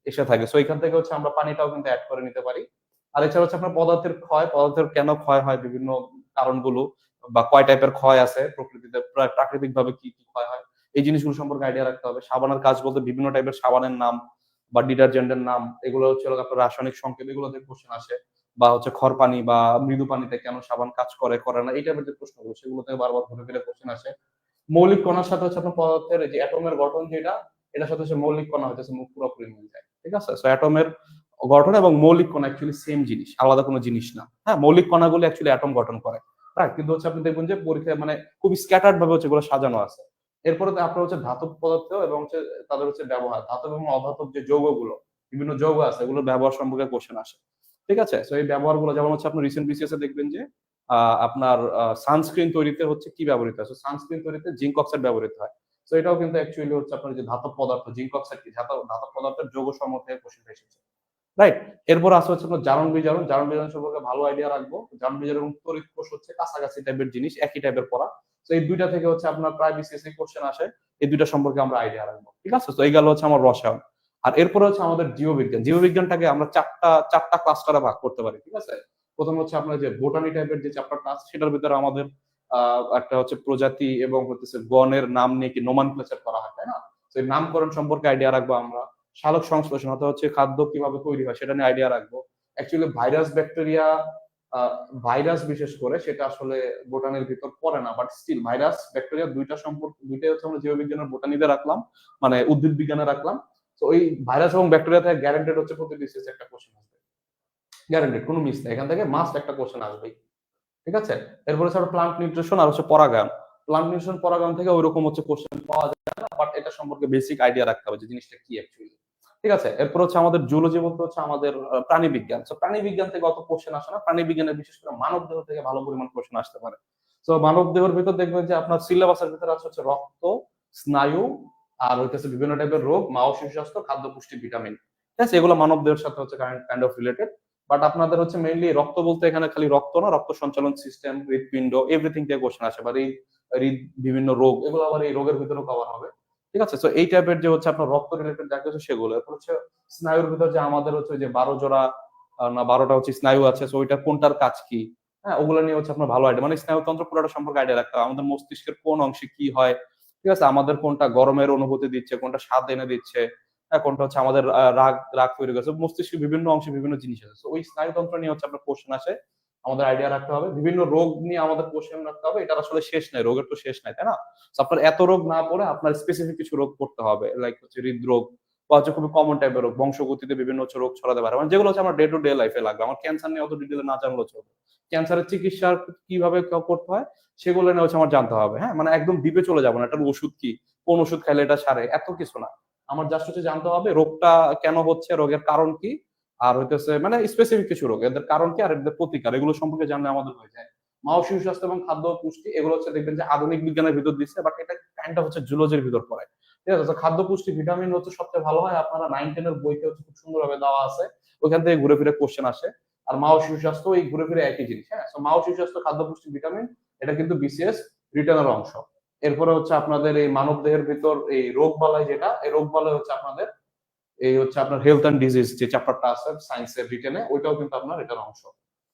এসে থাকে। সো এখান থেকে হচ্ছে আমরা পানিটাও কিন্তু অ্যাড করে নিতে পারি। আর এছাড়া হচ্ছে আপনার পদার্থের ক্ষয়, পদার্থের কেন ক্ষয় হয়, বিভিন্ন কারণগুলো বা কয় টাইপের ক্ষয় আছে প্রকৃতিতে, প্রাকৃতিক ভাবে কি কি ক্ষয় হয়, এই জিনিসগুলো সম্পর্কে আইডিয়া রাখতে হবে। সাবানের কাজ বলতে বিভিন্ন টাইপের সাবানের নাম বা ডিটারজেন্টের নাম, এগুলো হচ্ছে আপনার রাসায়নিক সংকেত, এগুলো থেকে কোশ্চেন আসে। বা হচ্ছে খড় পানি বা মৃদু পানিতে কেন সাবান কাজ করে করে না, এই টাইপের যে প্রশ্নগুলো সেগুলো থেকে বারবার ঘুরে ফিরে কোশ্চেন আসে। মৌলিক কণার সাথে হচ্ছে আপনার পদার্থের যে অ্যাটমের গঠন যেটা, এটার সাথে হচ্ছে মৌলিক কণা হচ্ছে মুখ পুরোপুরি মিল যায়। ঠিক আছে, সো অ্যাটমের গঠন এবং মৌলিক কণা অ্যাকচুয়ালি সেম জিনিস, আলাদা কোনো জিনিস না। হ্যাঁ, মৌলিক কণাগুলো অ্যাকচুয়ালি অ্যাটম গঠন করে, রাইট। কিন্তু হচ্ছে আপনি দেখবেন যে পরীক্ষায় মানে খুব স্ক্যাটার্ড ভাবে হচ্ছে এগুলো সাজানো আছে। এরপরে আপনার হচ্ছে ধাতব পদার্থ এবং হচ্ছে তাদের হচ্ছে ব্যবহার, ধাতব এবং অধাতব যে যৌগগুলো, বিভিন্ন যৌগ আছে, এগুলোর ব্যবহার সম্পর্কে কোশ্চেন আসে। ঠিক আছে, তো এই ব্যবহারগুলো যেমন হচ্ছে আপনি রিসেন্ট বিসিএস এ দেখবেন যে আপনার সানস্ক্রিন তৈরিতে হচ্ছে কি ব্যবহৃত হয়। সানস্ক্রিন তৈরিতে জিঙ্ক অক্সাইড ব্যবহৃত হয়। তো এটাও কিন্তু অ্যাকচুয়ালি হচ্ছে আপনার যে ধাতব পদার্থ, জিঙ্ক অক্সাইড কি ধাতব পদার্থের যৌগ সমূহ থেকে কোশ্চেন এসেছে, রাইট। এরপর আসে হচ্ছে আপনার জারণ বিজারণ। জারণ বিজারণ সম্পর্কে ভালো আইডিয়া রাখবো। জারণ বিজারণ এবং তড়িৎ কোষ হচ্ছে কাছাকাছি টাইপের জিনিস, একই টাইপের পড়া। তো এই দুইটা থেকে হচ্ছে আপনার প্রায় বিসিএস কোশ্চেন আসে, এই দুইটা সম্পর্কে আমরা আইডিয়া রাখবো। ঠিক আছে, তো এই গেল হচ্ছে আমার রসায়ন। আর এরপরে হচ্ছে আমাদের জীববিজ্ঞান। জীববিজ্ঞানটাকে আমরা চারটা ক্লাস্টারে ভাগ করতে পারি। ঠিক আছে, প্রথম হচ্ছে আপনার যে বোটানি টাইপের যে চ্যাপ্টারটা আছে, সেটার ভিতরে আমাদের একটা হচ্ছে প্রজাতি এবং হচ্ছে গণের নাম নিয়ে কি নোমেনক্লেচার করা হয়, তাই না? তো এই নামকরণ সম্পর্কে আইডিয়া রাখবো আমরা। সালোক সংশ্লেষণ অর্থাৎ হচ্ছে খাদ্য কিভাবে তৈরি হয় সেটা নিয়ে আইডিয়া রাখবো। অ্যাকচুয়ালি ভাইরাস ব্যাকটেরিয়া, ভাইরাস বিশেষ করে সেটা আসলে বোটানির ভিতর পড়ে না, বাট স্টিল ভাইরাস ব্যাকটেরিয়া দুইটা সম্পর্ক, দুইটাই হচ্ছে আমরা জীববিজ্ঞানের বোটানিতে রাখলাম, মানে উদ্ভিদ বিজ্ঞানে রাখলাম। তো ওই ভাইরাস এবং ব্যাকটেরিয়া থেকে গ্যারান্টেড হচ্ছে প্রতি বিসিএস একটা কোশ্চেন আসবে, গ্যারান্টেড, কোনো মিস নেই, এখান থেকে মাস্ট একটা কোশ্চেন আসবেই। ঠিক আছে, এরপরে হচ্ছে প্লান্ট নিউট্রিশন আর হচ্ছে পরাগায়ন। প্লান্ট নিউট্রিশন পরাগায়ন থেকে ওইরকম হচ্ছে কোশ্চেন পাওয়া যায় না, বাট এটা সম্পর্কে বেসিক আইডিয়া রাখতে হবে যে জিনিসটা কি অ্যাকচুয়ালি। ঠিক আছে, এরপর হচ্ছে আমাদের জুলজি বলতে হচ্ছে আমাদের প্রাণী বিজ্ঞান। তো প্রাণী বিজ্ঞান থেকে অত কোশ্চেন আসে না, প্রাণী বিজ্ঞানের বিশেষ করে মানব দেহ থেকে ভালো পরিমাণ কোশ্চেন আসতে পারে। তো মানব দেহের ভিতর দেখবেন যে আপনার সিলেবাসের ভিতরে আছে হচ্ছে রক্ত, স্নায়ু, আর হচ্ছে বিভিন্ন টাইপের রোগ, মা ও শিশু স্বাস্থ্য, খাদ্য, পুষ্টি, ভিটামিন। ঠিক আছে, এগুলো মানব দেহের সাথে হচ্ছে কাইন্ড অফ রিলেটেড। বাট আপনাদের হচ্ছে মেইনলি রক্ত বলতে এখানে খালি রক্ত না, রক্ত সঞ্চালন সিস্টেম, হৃদপিণ্ড, এভরিথিং থেকে কোশ্চেন আসে। বা হৃদ বিভিন্ন রোগ, এগুলো আবার এই রোগের ভিতরে কভার হবে। ঠিক আছে, তো এই টাইপের যে হচ্ছে আপনার রক্ত রিলেটেড যা কিছু সেগুলো। এরপর হচ্ছে স্নায়ুর ভিতর যে আমাদের হচ্ছে যে 12 জোড়া না 12টা হচ্ছে স্নায়ু আছে, সো ওইটা কোনটার কাজ কি, হ্যাঁ ওগুলো নিয়ে হচ্ছে আপনার ভালো আইডিয়া, মানে স্নায়ুতন্ত্র পুরোটা সম্পর্কে আইডিয়া রাখতে হবে, আমাদের মস্তিষ্কের কোন অংশে কি হয়, ঠিক আছে, আমাদের কোনটা গরমের অনুভূতি দিচ্ছে, কোনটা স্বাদ এনে দিচ্ছে, হ্যাঁ কোনটা হচ্ছে আমাদের রাগ রাগ তৈরি করছে, মস্তিষ্কের বিভিন্ন অংশে বিভিন্ন জিনিস আছে, তো ওই স্নায়ুতন্ত্র নিয়ে হচ্ছে আপনার কোশ্চেন আসে, আমাদের আইডিয়া রাখতে হবে, বিভিন্ন রোগ নিয়ে আমাদের কোশ্চেন রাখতে হবে, এটা আসলে শেষ নাই, রোগের তো শেষ নাই, তাই না? So আপনার এত রোগ না পড়ে আপনার স্পেসিফিক কিছু রোগ করতে হবে, লাইক হচ্ছে হৃদরোগ বা হচ্ছে খুবই কমন টাইপের রোগ, বংশগতিতে বিভিন্ন হচ্ছে রোগ ছড়াতে পারে, মানে যেগুলো হচ্ছে আমার ডে টু ডে লাইফে লাগবে, আমার ক্যান্সার নিয়ে অত ডিটেলে না জানলেও চলবে, ক্যান্সারের চিকিৎসা কিভাবে করতে হয় সেগুলো নিয়ে হচ্ছে আমার জানতে হবে, হ্যাঁ মানে একদম ডিপে চলে যাবো না, এটার ওষুধ কি, কোন ওষুধ খাইলে এটা সারে, এত কিছু না, আমার জাস্ট হচ্ছে জানতে হবে রোগটা কেন হচ্ছে, রোগের কারণ কি, আর হইতেছে মানে স্পেসিফিক কিছু রোগ, এদের কারণ কি আর এদের প্রতিকার, এগুলো সম্পর্কে জানলে আমাদের হয়ে যায়। মা ও শিশু স্বাস্থ্য এবং খাদ্য ও পুষ্টি এগুলো হচ্ছে দেখবেন যে আধুনিক বিজ্ঞানের ভিতর দিচ্ছে, বাট এটা কাইন্ড হচ্ছে জুলজির ভিতর পড়ে, ঠিক আছে? তো খাদ্য পুষ্টি ভিটামিন হচ্ছে সবচেয়ে ভালো হয়, আপনারা 9-10 এর বইতে হচ্ছে খুব সুন্দরভাবে দেওয়া আছে, ওইখান থেকে ঘুরে ফিরে কোশ্চেন আসে। আর মা ও শিশু স্বাস্থ্য এই ঘুরে ফিরে একই জিনিস, হ্যাঁ, তো মা ও শিশু স্বাস্থ্য খাদ্য পুষ্টি ভিটামিন এটা কিন্তু বিসিএস রিটার্নের অংশ। এরপরে হচ্ছে আপনাদের এই মানব দেহের ভিতর এই রোগ বালাই, যেটা এই রোগ বালাই হচ্ছে আপনাদের এই হচ্ছে আপনার হেলথ এন্ড ডিজিজ যে চ্যাপ্টারটা আছে সায়েন্সের রিটেনে, ওইটাও কিন্তু আপনার এটার অংশ,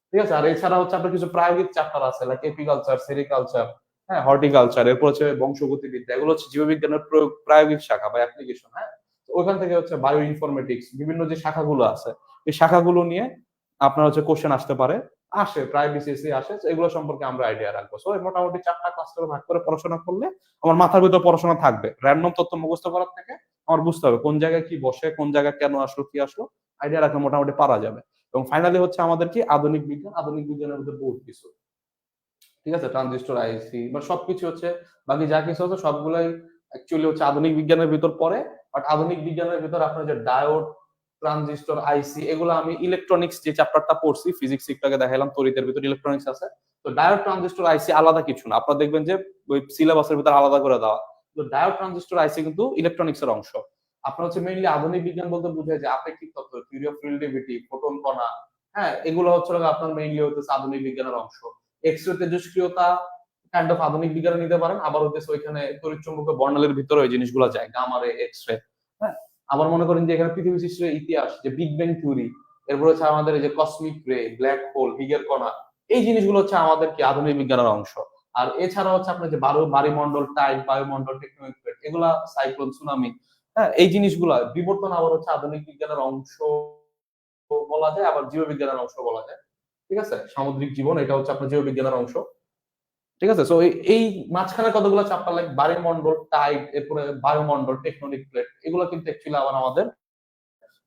ঠিক আছে? আর এছাড়া হচ্ছে আপনার কিছু প্রায়োগিক চ্যাপ্টার আছে, লাইক এপিকালচার, সেরিকালচার, হ্যাঁ হর্টিকালচার, এরপর হচ্ছে বংশগতিবিদ্যা, এগুলো হচ্ছে জীববিজ্ঞানের প্রায়োগিক শাখা বা অ্যাপ্লিকেশন, হ্যাঁ। তো ওইখান থেকে হচ্ছে বায়ো ইনফরমেটিক্স, বিভিন্ন যে শাখাগুলো আছে এই শাখাগুলো নিয়ে আপনার হচ্ছে কোশ্চেন আসতে পারে, আসে প্রায় বিসিএসসি আসে, তো এগুলো সম্পর্কে আমরা আইডিয়া রাখবো। সো মোটামুটি 4টা ক্লাস্টারে ভাগ করে পড়াশোনা করলে আমার মাথার ভিতর পড়াশোনা থাকবে, র্যান্ডম তথ্য মুখস্থ করার থেকে আমার বুঝতে হবে কোন জায়গায় কি বসে, কোন জায়গায় কেন আসলো কি আসলো, আইডিয়া রাখলে মোটামুটি পারা যাবে। এবং ফাইনালি হচ্ছে আমাদের কি আধুনিক বিজ্ঞান, আধুনিক বিজ্ঞানের মধ্যে বহুত কিছু, ঠিক আছে, ট্রানজিস্টর, আইসি বা সবকিছু হচ্ছে, বাকি যা কিছু হচ্ছে সবগুলাই অ্যাকচুয়ালি হচ্ছে আধুনিক বিজ্ঞানের ভিতর পড়ে। বাট আধুনিক বিজ্ঞানের ভিতর আপনার যে ডায়োড, ট্রানজিস্টর, আইসি, এগুলো আমি ইলেকট্রনিক্স যে চ্যাপ্টারটা পড়ছি, ফিজিক্স একটাকে দেখাইলাম, তড়িতের ভিতর ইলেকট্রনিক্স আছে, তো ডায়োড, ট্রানজিস্টর, আইসি আলাদা কিছু না, আপনারা দেখবেন যে ওই সিলেবাসের ভিতর আলাদা করে দেওয়া, তো ডায়োড, ট্রানজিস্টর, আইসি কিন্তু ইলেকট্রনিক্স এর অংশ। আপনার হচ্ছে মেইনলি আধুনিক বিজ্ঞান বলতে বোঝায় যে আপেক্ষিক তত্ত্ব, থিওরি অফ রিলেটিভিটি, ফোটন কণা, হ্যাঁ এগুলো হচ্ছে আপনার মেইনলি হচ্ছে আধুনিক বিজ্ঞানের অংশ। এক্স রে তেজস্ক্রিয়তা কাইন্ড অফ আধুনিক বিজ্ঞানে নিতে পারেন, আবার হচ্ছে ওইখানে তড়িৎ চুম্বকীয় বর্ণালীর ভিতরে ওই জিনিসগুলো যায়, গামা রে, এক্স রে, হ্যাঁ। আবার মনে করেন যে এখানে পৃথিবী সৃষ্টির ইতিহাস, যে বিগ ব্যাং থিওরি, এরপর হচ্ছে আমাদের এই যে কসমিক রে, ব্ল্যাক হোল, হিগের কণা, এই জিনিসগুলো হচ্ছে আমাদের কি আধুনিক বিজ্ঞানের অংশ। আর এছাড়া হচ্ছে আপনার যে বায়ুমণ্ডল, টাইড, বায়ুমণ্ডল, টেকটনিক প্লেট, এগুলা, সাইক্লোন, সুনামি, হ্যাঁ এই জিনিসগুলা বিবর্তন আবার হচ্ছে আধুনিক বিজ্ঞানের অংশ বলা যায়, আবার জীববিজ্ঞানের অংশ বলা যায়, ঠিক আছে? সামুদ্রিক জীবন এটা হচ্ছে আপনার জীববিজ্ঞানের অংশ, ঠিক আছে? সো এই মাঝখানে কতগুলো চ্যাপ্টার লাইক বায়ুমণ্ডল, টাইড, এরপরে বায়ুমণ্ডল, টেকটনিক প্লেট, এগুলো কিন্তু অ্যাকচুয়ালি আবার আমাদের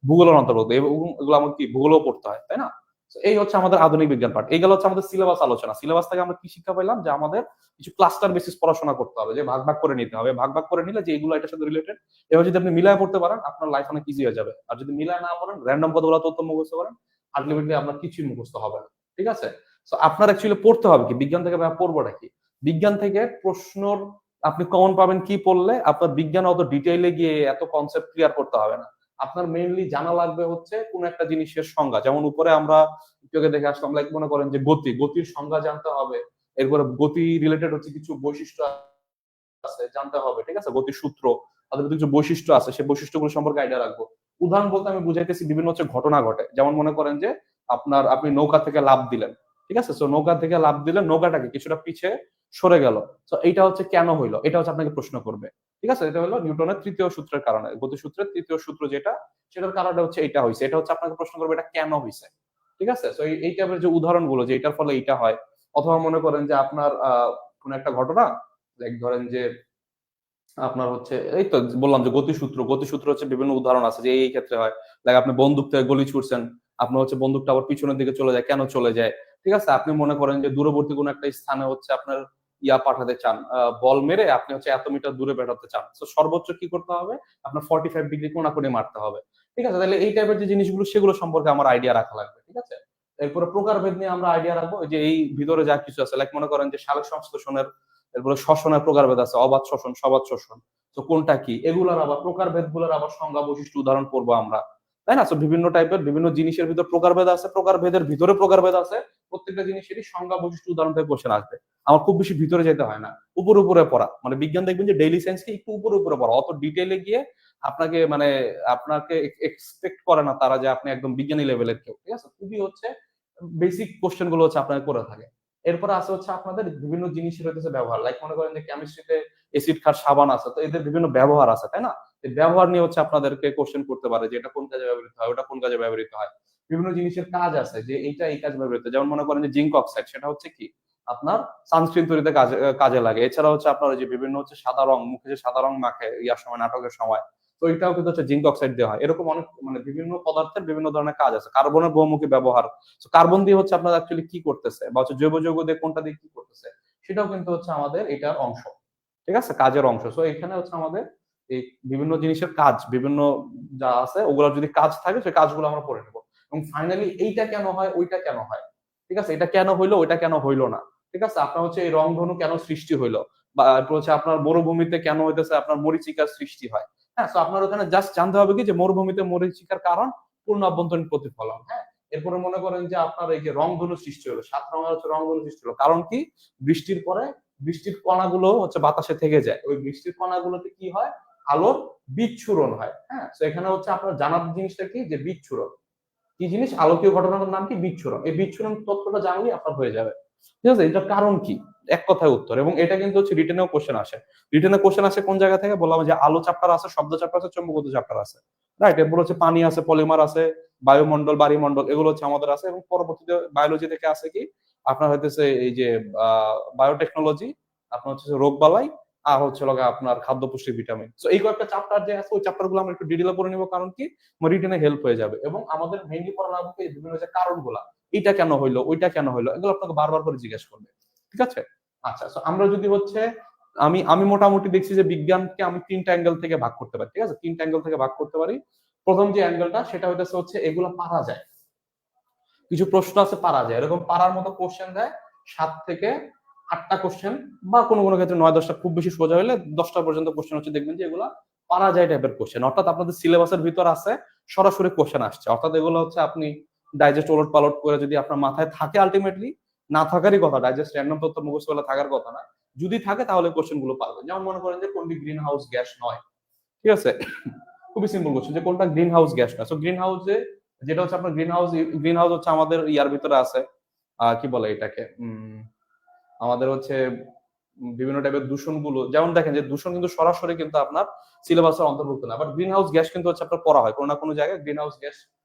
ভূগোলের অন্তর্গত, এবং এগুলো আমাদের কি ভূগোলও পড়তে হয়, তাই না? So এই হচ্ছে আমাদের আধুনিক বিজ্ঞান পার্ট, এইগুলো হচ্ছে আমাদের সিলেবাস আলোচনা। সিলেবাস থেকে আমরা কি শিক্ষা পেলাম, যে আমাদের কিছু ক্লাস্টার বেসিস পড়াশোনা করতে হবে, যে ভাগ ভাগ করে নিতে হবে, ভাগ ভাগ করে নিলে যে এগুলো এটার সাথে রিলেটেড, এবার যদি আপনি মিলায় পড়তে পারেন আপনার লাইফ অনেক ইজি হয়ে যাবে। আর যদি মিলায় না পড়েন, র্যান্ডম কতগুলো তথ্য মুখস্থ করেন, আলটিমেটলি আপনার কিছুই মুখস্থ হবে না, ঠিক আছে? তো আপনার অ্যাকচুয়ালি পড়তে হবে কি, বিজ্ঞান থেকে পড়বোটা কি, বিজ্ঞান থেকে প্রশ্নর আপনি কমন পাবেন কি পড়লে, আপনার বিজ্ঞান অত ডিটেইলে গিয়ে এত কনসেপ্ট ক্লিয়ার করতে হবে না, আপনার মেইনলি জানা লাগবে হচ্ছে কোন একটা জিনিসের সংজ্ঞা, যেমন উপরে আমরা একটু দেখে আসলাম, লাইক মনে করেন যে গতির সংজ্ঞা জানতে হবে, এরপরে গতি রিলেটেড হচ্ছে কিছু বৈশিষ্ট্য আছে জানতে হবে, ঠিক আছে, গতির সূত্র, তাদের কিছু বৈশিষ্ট্য আছে, সেই বৈশিষ্ট্যগুলো সম্পর্কে আইডিয়া রাখবো। উদাহরণ বলতে আমি বুঝাইতেছি বিভিন্ন হচ্ছে ঘটনা ঘটে, যেমন মনে করেন যে আপনি নৌকা থেকে লাফ দিলেন, ঠিক আছে, তো নৌকা থেকে লাফ দিলেন, নৌকাটাকে কিছুটা পিছে সরে গেল, তো এইটা হচ্ছে কেন হইলো, এটা হচ্ছে আপনাকে প্রশ্ন করবে, ঠিক আছে? এটা হলো নিউটনের তৃতীয় সূত্রের কারণে, গতিসূত্রের তৃতীয় সূত্র যেটা, সেটার কারণে হচ্ছে এটা হয়েছে, এটা হচ্ছে আপনাকে প্রশ্ন করবে এটা কেন হয়েছে, ঠিক আছে? তো এই টাইপের যে উদাহরণগুলো, যে এটার ফলে এইটা হয়, অথবা মনে করেন যে আপনার কোন একটা ঘটনা, লাইক ধরেন যে আপনার হচ্ছে এই তো বললাম যে গতিসূত্র হচ্ছে বিভিন্ন উদাহরণ আছে যে এই ক্ষেত্রে হয়, লাইক আপনি বন্দুক থেকে গুলি ছুড়ছেন, আপনার হচ্ছে বন্দুকটা আবার পিছনের দিকে চলে যায়, কেন চলে যায়, ঠিক আছে? আপনি মনে করেন যে দূরবর্তী কোন একটা স্থানে হচ্ছে আপনার পাঠাতে চান, বল মেরে আপনি হচ্ছে এত মিটার দূরে পাঠাতে চান, তো সর্বোচ্চ কি করতে হবে, আপনার 45 ডিগ্রি কোণাকুণি মারতে হবে, ঠিক আছে? তাহলে এই টাইপের যে জিনিসগুলো সেগুলো সম্পর্কে আমার আইডিয়া রাখা লাগবে, ঠিক আছে? এরপরে প্রকারভেদ নিয়ে আমরা আইডিয়া রাখবো, যে এই ভিতরে যা কিছু আছে, লাইক মনে করেন যে সালোক সংশ্লেষণের, এরপরে শ্বসনের প্রকারভেদ আছে, অবাধ শ্বসন, সবাধ শ্বসন, তো কোনটা কি, এগুলার আবার প্রকারভেদ গুলার আবার সংজ্ঞা, বৈশিষ্ট্য, উদাহরণ পড়বো আমরা, তাই না? তো বিভিন্ন টাইপের বিভিন্ন জিনিসের ভিতর প্রকারভেদ আছে, প্রকারভেদের ভিতরে প্রকারভেদ আছে, প্রত্যেকটা জিনিসেরই সংজ্ঞা, বৈশিষ্ট্য, উদাহরণ থেকে কোশ্চেন আসবে। আমার খুব বেশি ভিতরে যেতে হয় না, উপরে উপরে পড়া, মানে বিজ্ঞান দেখবেন যে ডেইলি সায়েন্সকে একটু উপরে উপরে পড়া, অত ডিটেইলে গিয়ে আপনাকে মানে আপনাকে এক্সপেক্ট করে না তারা যে আপনি একদম বিজ্ঞানী লেভেলের কেউ, ঠিক আছে? খুবই হচ্ছে বেসিক কোশ্চেন গুলো হচ্ছে আপনাকে করে থাকে। এরপরে আছে হচ্ছে আপনাদের বিভিন্ন জিনিসের হচ্ছে ব্যবহার, লাইক মনে করেন যে কেমিস্ট্রিতে এসিড খার সাবান আছে, তো এদের বিভিন্ন ব্যবহার আছে, তাই না? এই ব্যবহার নিয়ে হচ্ছে আপনাদেরকে কোশ্চেন করতে পারে যে এটা কোন কাজে ব্যবহৃত হয়, ওটা কোন কাজে ব্যবহৃত হয়। বিভিন্ন জিনিসের কাজ আছে যে এইটা এই কাজে ব্যবহৃত হয়। যেমন মনে করেন যে জিঙ্ক অক্সাইড, সেটা হচ্ছে কি আপনার সানস্ক্রিন তৈরিতে কাজে কাজে লাগে। এছাড়া হচ্ছে আপনার ওই যে বিভিন্ন হচ্ছে সাদা রং, মুখে যে সাদা রং মাখে ইয়ার সময়, নাটকের সময়, তো এটাও কিন্তু হচ্ছে জিঙ্ক অক্সাইড দেওয়া হয়। এরকম অনেক মানে বিভিন্ন পদার্থের বিভিন্ন ধরনের কাজ আছে। কার্বনের বহুমুখী ব্যবহার, কার্বন দিয়ে হচ্ছে আপনার অ্যাকচুয়ালি কি করতেছে, বা হচ্ছে জৈব যৌগ দিয়ে কোনটা দিয়ে কি করতেছে, সেটাও কিন্তু হচ্ছে আমাদের এটার অংশ, ঠিক আছে, কাজের অংশ। সো এখানে হচ্ছে আমাদের এই বিভিন্ন জিনিসের কাজ, বিভিন্ন যা আছে ওগুলোর যদি কাজ থাকে সেই কাজগুলো আমরা পড়ে নেবো। এবং ফাইনালি এইটা কেন হয়, ওইটা কেন হয়, ঠিক আছে, এটা কেন হইলো, ওইটা কেন হইলো না, ঠিক আছে, আপনার হচ্ছে এই রংধনু কেন সৃষ্টি হইলো, বা হচ্ছে আপনার মরুভূমিতে কেন হইতেছে আপনার মরিচিকার সৃষ্টি হয়। হ্যাঁ, তো আপনার ওখানে জাস্ট জানতে হবে কি যে মরুভূমিতে মরিচিকার কারণ পূর্ণ অভ্যন্তরীণ প্রতিফলন। হ্যাঁ, এরপরে মনে করেন যে আপনার এই যে রংধনু সৃষ্টি হলো, 7 রঙের হচ্ছে রংধনু সৃষ্টি হলো, কারণ কি, বৃষ্টির পরে বৃষ্টির কণাগুলো হচ্ছে বাতাসে থেকে যায়, ওই বৃষ্টির কণাগুলোতে কি হয়, আলোর বিচ্ছুরণ হয়। হ্যাঁ, তো এখানে হচ্ছে আপনার জানার জিনিসটা কি, যে বিচ্ছুরণ কি জিনিস, আলোকীয় ঘটনার নাম কি, বিচ্ছুরণ। এই বিচ্ছুরণ তত্ত্বটা জানলেই আপনার হয়ে যাবে, ঠিক আছে। এটার কারণ কি, এক কথায় উত্তর। এবং এটা কিন্তু হচ্ছে রিটেনেও কোশ্চেন আসে। রিটেনে কোশ্চেন আসে কোন জায়গা থেকে, বললাম যে আলো চ্যাপ্টার আছে, শব্দ চ্যাপ্টার আছে, চৌম্বকত্ব চ্যাপ্টার আছে, রাইট। এরপর হচ্ছে পানি আছে, পলিমার আছে, বায়ুমণ্ডল, বায়ুমণ্ডল, এগুলো হচ্ছে আমাদের আছে। এবং পরবর্তীতে বায়োলজি থেকে আছে কি আপনার হইতেছে এই যে বায়োটেকনোলজি, আপনার হচ্ছে রোগ বালাই, আর হচ্ছে আপনার খাদ্য পুষ্টি, ভিটামিন। তো এই কয়েকটা চ্যাপ্টার যে আছে, ওই চ্যাপ্টার গুলো আমরা একটু ডিটেইলে পড়ে নিব, কারণ কি রিটেনে হেল্প হয়ে যাবে। এবং আমাদের মেইনলি পড়া লাগবে এই বিভিন্ন যে কারণগুলা, এটা কেন হইলো, ওইটা কেন হইলো, এগুলো আপনাকে বারবার করে জিজ্ঞেস করবে, ঠিক আছে। আচ্ছা, তো আমরা যদি হচ্ছে আমি আমি মোটামুটি দেখছি যে বিজ্ঞানকে আমি 3টা অ্যাঙ্গেল থেকে ভাগ করতে পারি, ঠিক আছে, 3টা অ্যাঙ্গেল থেকে ভাগ করতে পারি। প্রথম যে অ্যাঙ্গেলটা সেটা হচ্ছে এগুলো পারা যায়, কিছু প্রশ্ন আছে পারা যায়, এরকম পারার মতো কোশ্চেন দেয় 7 থেকে 8টা কোশ্চেন, বা কোনো কোনো ক্ষেত্রে 9-10টা, খুব বেশি সোজা হলে 10টা পর্যন্ত কোশ্চেন হচ্ছে দেখবেন যে এগুলা পারা যায় টাইপের কোশ্চেন, অর্থাৎ আপনাদের সিলেবাসের ভিতর আছে, সরাসরি কোশ্চেন আসছে, অর্থাৎ এগুলো হচ্ছে আপনি ডাইজেস্ট ওলট পালট করে যদি আপনার মাথায় থাকে, আলটিমেটলি না থাকারই কথা, ডাইজেস্ট র্যান্ডম তথ্য মুখস্থ করলে থাকার কথা না, যদি থাকে তাহলে কোশ্চেন গুলো পারবেন। যেমন মনে করেন যে কোনটি গ্রিন হাউস গ্যাস নয়, ঠিক আছে, খুবই সিম্পল কোশ্চেন যে কোনটা গ্রিন হাউস গ্যাস নয়। সো গ্রিন হাউসে যেটা হচ্ছে আপনার গ্রিন হাউস হচ্ছে আমাদের ইয়ার ভিতরে আছে, কি বলে এটাকে, আমাদের হচ্ছে বিভিন্ন টাইপের দূষণ গুলো, যেমন দেখেন যে দূষণ কিন্তু সরাসরি কিন্তু আপনার সিলেবাসের অন্তর্ভুক্ত না, বাট গ্রিন হাউস গ্যাস কিন্তু হচ্ছে আপনার পড়া হয় কোনো না কোনো জায়গায়। গ্রিন হাউস গ্যাস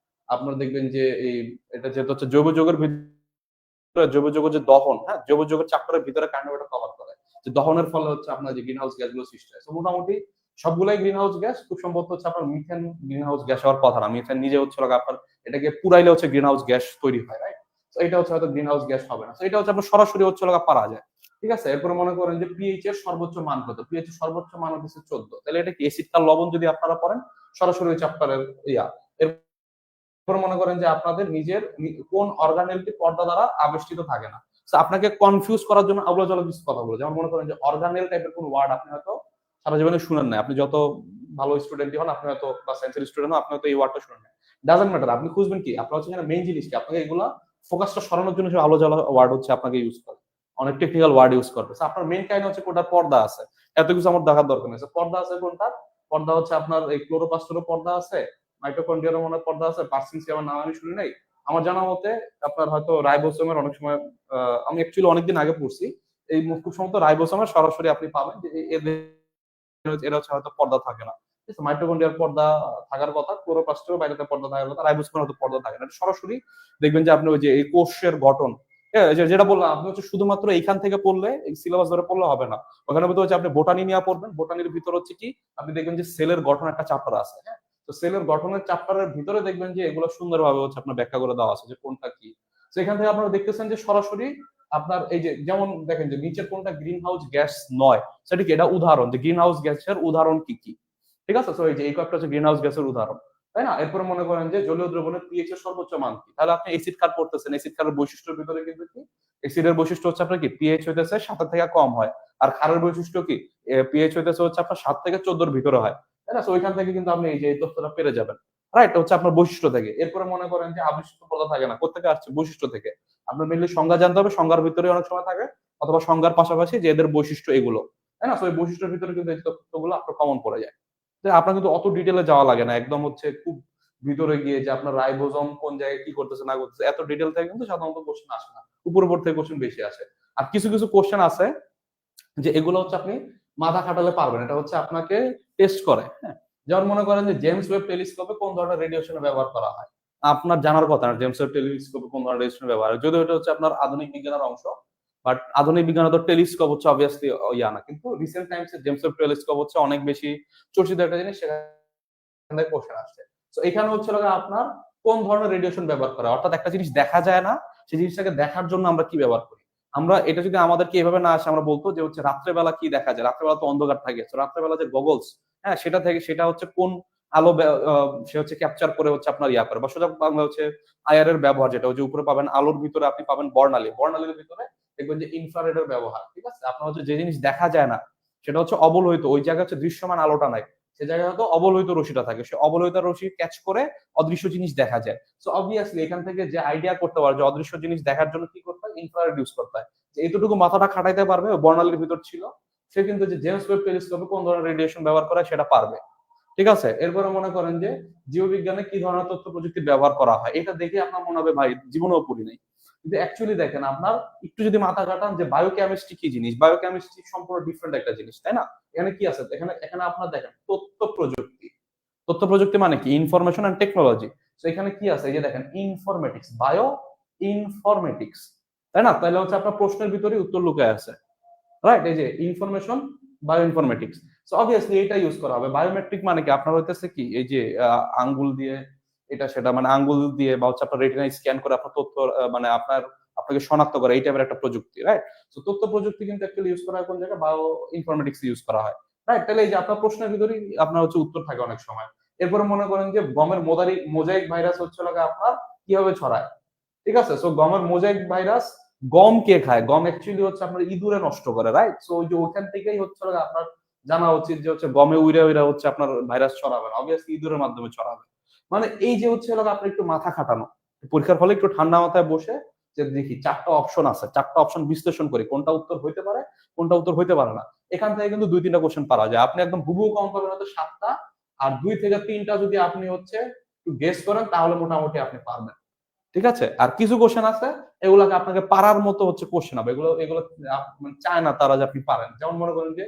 আপনার দেখবেন যে এই এটা যেহেতু হচ্ছে জৈব যৌগের ভিতরে, জৈব যৌগ যে দহন, হ্যাঁ, জৈব যৌগের চ্যাপ্টারের ভিতরে কাইন্ড অফ এটা কভার করে, যে দহনের ফলে হচ্ছে আপনার যে গ্রিন হাউস গ্যাস গুলো সৃষ্টি হয়। মোটামুটি সবগুলাই গ্রিন হাউস গ্যাস, খুব সম্ভবত হচ্ছে আপনার মিথেন গ্রিন হাউস গ্যাস হওয়ার কথা না, মিথেন নিজে হচ্ছে আপনার এটাকে পুরাইলে হচ্ছে গ্রিন হাউস গ্যাস তৈরি হয়, রাইট। তো এটা হচ্ছে হয়তো গ্রিন হাউস গ্যাস হবে না, তো এটা হচ্ছে আপনার সরাসরি হচ্ছে পারা যায়, ঠিক আছে। এরপরে মনে করেন যে পিএইচ এর সর্বোচ্চ মান কত, পিএইচ এর সর্বোচ্চ মান হচ্ছে 14, তাহলে এটা কি এসিড কার লবণ যদি আপনারা পড়েন, সরাসরি ওই চ্যাপ্টারের ইয়া। এরপর মনে করেন যে আপনাদের নিজের কোন অর্গানেলটি পর্দা দ্বারা আবেষ্টিত থাকে না, তো আপনাকে কনফিউজ করার জন্য আবলা জলা কিছু কথা বলে, যেমন মনে করেন যে অর্গানেল টাইপের কোন ওয়ার্ড আপনি হয়তো সারা জীবনে শুনেন না, আপনি যত ভালো স্টুডেন্টই হন, আপনি হয়তো বা সায়েন্সের স্টুডেন্ট হন, আপনি হয়তো এই ওয়ার্ডটা শুনেন না, ডাজন্ট ম্যাটার, আপনি খুঁজবেন কি, আপনার হচ্ছে এখানে মেইন জিনিস কি, আপনাকে এগুলা ফোকাসটা সরানোর জন্য আলো জ্বালা ওয়ার্ড হচ্ছে আপনাকে ইউজ করে, অনেক টেকনিক্যাল ওয়ার্ড ইউজ করবে। আপনার মেইন কাহিনী হচ্ছে কোনটা পর্দা আছে, এত কিছু আমার দেখার দরকার নেই। পর্দা আছে কোনটা, পর্দা হচ্ছে আপনার এই ক্লোরোপ্লাস্টেরও পর্দা আছে, মাইটোকন্ড্রিয়ার মনে পর্দা আছে, পার্সিনসি আমার নাম আমি শুনি নাই, আমার জানা মতে আপনার হয়তো রাইবোসোমের অনেক সময়, আমি অ্যাকচুয়ালি অনেকদিন আগে পড়ছি, এই খুব সম্ভবত রাইবোসোমের সরাসরি আপনি পাবেন যে এদের এরা হচ্ছে হয়তো পর্দা থাকে না, ঠিক আছে, মাইটোকন্ড্রিয়ার পর্দা থাকার কথা, ক্লোরোপ্লাস্টের বাইরেতে পর্দা থাকার কথা, রাইবোসোমের হয়তো পর্দা থাকে না, সরাসরি দেখবেন যে আপনি ওই যে এই কোষের গঠন, যেটা বললাম, আপনি হচ্ছে শুধুমাত্র এইখান থেকে পড়লে, এই সিলেবাস ধরে পড়লে হবে না, ওখানে ভিতরে হচ্ছে আপনি বোটানি নিয়ে পড়বেন, বোটানির ভিতর হচ্ছে কি আপনি দেখবেন যে সেলের গঠন একটা চ্যাপ্টার আছে, হ্যাঁ, তো সেলের গঠনের চ্যাপ্টারের ভিতরে দেখবেন যে এগুলো সুন্দরভাবে হচ্ছে আপনার ব্যাখ্যা করে দেওয়া আছে যে কোনটা কি। তো এখান থেকে আপনারা দেখতেছেন যে সরাসরি আপনার এই যে যেমন দেখেন যে নিচে কোনটা গ্রিন হাউস গ্যাস নয়, সেটা কি, এটা উদাহরণ যে গ্রিন হাউস গ্যাসের উদাহরণ কি কি, ঠিক আছে। তো এই যে এই কয়েকটা হচ্ছে গ্রিন হাউস গ্যাসের উদাহরণ, তাই না। এরপরে মনে করেন যে জলীয় দ্রবণের পিএইচ এর সর্বোচ্চ মান কি, তাহলে আপনি এসিড কার পড়তেছেন, এসিড কারের বৈশিষ্ট্যের ভিতরে কিন্তু কি, এসিডের বৈশিষ্ট্য হচ্ছে আপনার কি পিএইচ হইতেছে 7 থেকে কম হয়, আর ক্ষারের বৈশিষ্ট্য কি, পিএইচ হইতেছে হচ্ছে আপনার 7 থেকে 14 এর ভিতরে হয়, তাই না। তো ওইখান থেকে কিন্তু আপনি এই যে এই তথ্যটা পেরে যাবেন, রাইট, হচ্ছে আপনার বৈশিষ্ট্য থেকে। এরপরে মনে করেন যে আবিষ্কৃত পদার্থ থাকে না, কোথা থেকে আসছে, বৈশিষ্ট্য থেকে। আপনার মেনলি সংজ্ঞা জানতে হবে, সংজ্ঞার ভিতরে অনেক সময় থাকে, অথবা সংজ্ঞার পাশাপাশি যে এদের বৈশিষ্ট্য এগুলো, তাই না। তো এই বৈশিষ্ট্যের ভিতরে কিন্তু এই তথ্যগুলো আপনার কমন পড়ে যায়, তো আপনার কিন্তু অত ডিটেলে যাওয়া লাগে না, একদম হচ্ছে খুব ভিতরে গিয়ে যে আপনার রাইবোজোম কোন জায়গায় কি করতেছে না করতেছে এত ডিটেল থেকে কিন্তু সাধারণত কোশ্চেন আসে না, উপর উপর থেকে কোশ্চেন বেশি আসে। আর কিছু কিছু কোশ্চেন আছে যে এগুলো হচ্ছে আপনি মাথা খাটালে পারবেন, এটা হচ্ছে আপনাকে টেস্ট করে, হ্যাঁ। যেমন মনে করেন যে জেমস ওয়েব টেলিস্কোপে কোন ধরনের রেডিয়েশন ব্যবহার করা হয়, আপনার জানার কথা না জেমস ওয়েব টেলিস্কোপে কোন ধরনের রেডিয়েশন ব্যবহার হয়, যদিও এটা হচ্ছে আপনার আধুনিক বিজ্ঞানের অংশ, বাট আধুনিক বিজ্ঞানে তো টেলিস্কোপ হচ্ছে অবভিয়াসলি ইয়া না, কিন্তু রিসেন্ট টাইমসে জেমস ওয়েব টেলিস্কোপ হচ্ছে অনেক বেশি চর্চিত একটা জিনিস, সেখানে কোশ্চেন আসছে। তো এখানে হচ্ছে আপনার কোন ধরনের রেডিয়েশন ব্যবহার করা, অর্থাৎ একটা জিনিস দেখা যায় না, সেই জিনিসটাকে দেখার জন্য আমরা কি ব্যবহার করি। আমরা এটা যদি আমাদেরকে এভাবে না আসে, আমরা বলতো যে হচ্ছে রাত্রেবেলা কি দেখা যায়, রাত্রেবেলা তো অন্ধকার থাকে, তো রাত্রেবেলা যে গগলস, হ্যাঁ, সেটা থেকে সেটা হচ্ছে কোন আলো সে হচ্ছে ক্যাপচার করে হচ্ছে আপনার ইয়া করে, বা সোজা বাংলা হচ্ছে আয়ার এর ব্যবহার, যেটা হচ্ছে উপরে পাবেন আলোর ভিতরে আপনি পাবেন বর্ণালী, বর্ণালীর ভিতরে দেখবেন যে ইনফ্রারেড এর ব্যবহার, ঠিক আছে। আপনার হচ্ছে যে জিনিস দেখা যায় না সেটা হচ্ছে অবলোহিত, ওই জায়গায় হচ্ছে দৃশ্যমান আলোটা নাই, সে জায়গায় হয়তো অবলোহিত রশ্মিটা থাকে, সে অবলোহিত রশ্মি ক্যাচ করে অদৃশ্য জিনিস দেখা যায়। সো অবভিয়াসলি এখান থেকে যে আইডিয়া করতে পারে যে অদৃশ্য জিনিস দেখার জন্য কি করতে হয়, ইনফ্রারেড ইউজ করতে হয়। যে এতটুকু মাথাটা খাটাইতে পারবে বর্ণালীর ভিতর ছিল, সে কিন্তু যে জেমস ওয়েব টেলিস্কোপে কোন ধরনের রেডিয়েশন ব্যবহার করা সেটা পারবে, ঠিক আছে। এরপরে মনে করেন যে জীববিজ্ঞানে কি ধরনের তথ্য প্রযুক্তি ব্যবহার করা হয়, এটা দেখে আপনার মনে হবে ভাই জীবনেও পড়ি নাই, কিন্তু অ্যাকচুয়ালি দেখেন আপনার একটু যদি মাথা কাটান যে বায়োকেমিস্ট্রি কি জিনিস, বায়োকেমিস্ট্রি সম্পূর্ণ ডিফারেন্ট একটা জিনিস, তাই না। এখানে কি আছে, এখানে এখানে আপনার দেখেন তথ্য প্রযুক্তি, তথ্য প্রযুক্তি মানে কি, ইনফরমেশন এন্ড টেকনোলজি। তো এখানে কি আছে, এই যে দেখেন ইনফরমেটিক্স, বায়ো ইনফরমেটিক্স, তাই না, তাহলে হচ্ছে আপনার প্রশ্নের ভিতরে উত্তর লুকায় আছে, রাইট। এই যে information, bio informatics, so obviously এটা ইউজ করা হবে। বায়োমেট্রিক মানে কি, আপনার হইতেছে কি এই যে আঙ্গুল দিয়ে এটা সেটা, মানে আঙ্গুল দিয়ে বা হচ্ছে আপনার রেটিনা স্ক্যান করে আপনার তথ্য মানে আপনাকে শনাক্ত করে, এই টাইপের একটা প্রযুক্তি, রাইট। তো তথ্য প্রযুক্তি কিন্তু অ্যাকচুয়ালি ইউজ করা হয় কোন জায়গায়, বায়ো ইনফরমেটিক্স ইউজ করা হয়, রাইট। তাহলে এই যে আপনার প্রশ্নের ভিতরেই আপনার হচ্ছে উত্তর থাকে অনেক সময়। এরপরে মনে করেন যে গমের মোজাইক ভাইরাস হচ্ছে আপনার কিভাবে ছড়ায়, ঠিক আছে। সো গমের মোজাইক ভাইরাস, গম কে খায়, গম অ্যাকচুয়ালি হচ্ছে আপনার ইঁদুরে নষ্ট করে, রাইট। সো ওই যে ওইখান থেকেই হচ্ছে আপনার জানা উচিত যে হচ্ছে গমে উইরা উইরা হচ্ছে আপনার ভাইরাস ছড়াবে না, অবভিয়াসলি ইঁদুরের মাধ্যমে ছড়াবে। মানে এই যে হচ্ছে আপনার একটু মাথা খাটানো, পরীক্ষার ফলে একটু ঠান্ডা মাথায় বসে যে দেখি চারটা অপশন আছে, চারটা অপশন বিশ্লেষণ করি কোনটা উত্তর হইতে পারে, কোনটা উত্তর হইতে পারে না। এখান থেকে কিন্তু 2-3টা কোশ্চেন পারা যায়, আপনি একদম হুবহু কম পাবেন হয়তো 7টা, আর 2 থেকে 3টা যদি আপনি হচ্ছে একটু গেস করেন তাহলে মোটামুটি আপনি পারবেন, ঠিক আছে। আর কিছু কোশ্চেন আছে এগুলাকে আপনাকে পারার মতো হচ্ছে কোশ্চেন হবে, এগুলো এগুলো মানে চায় না তারা যে আপনি পারেন। যেমন মনে করেন যে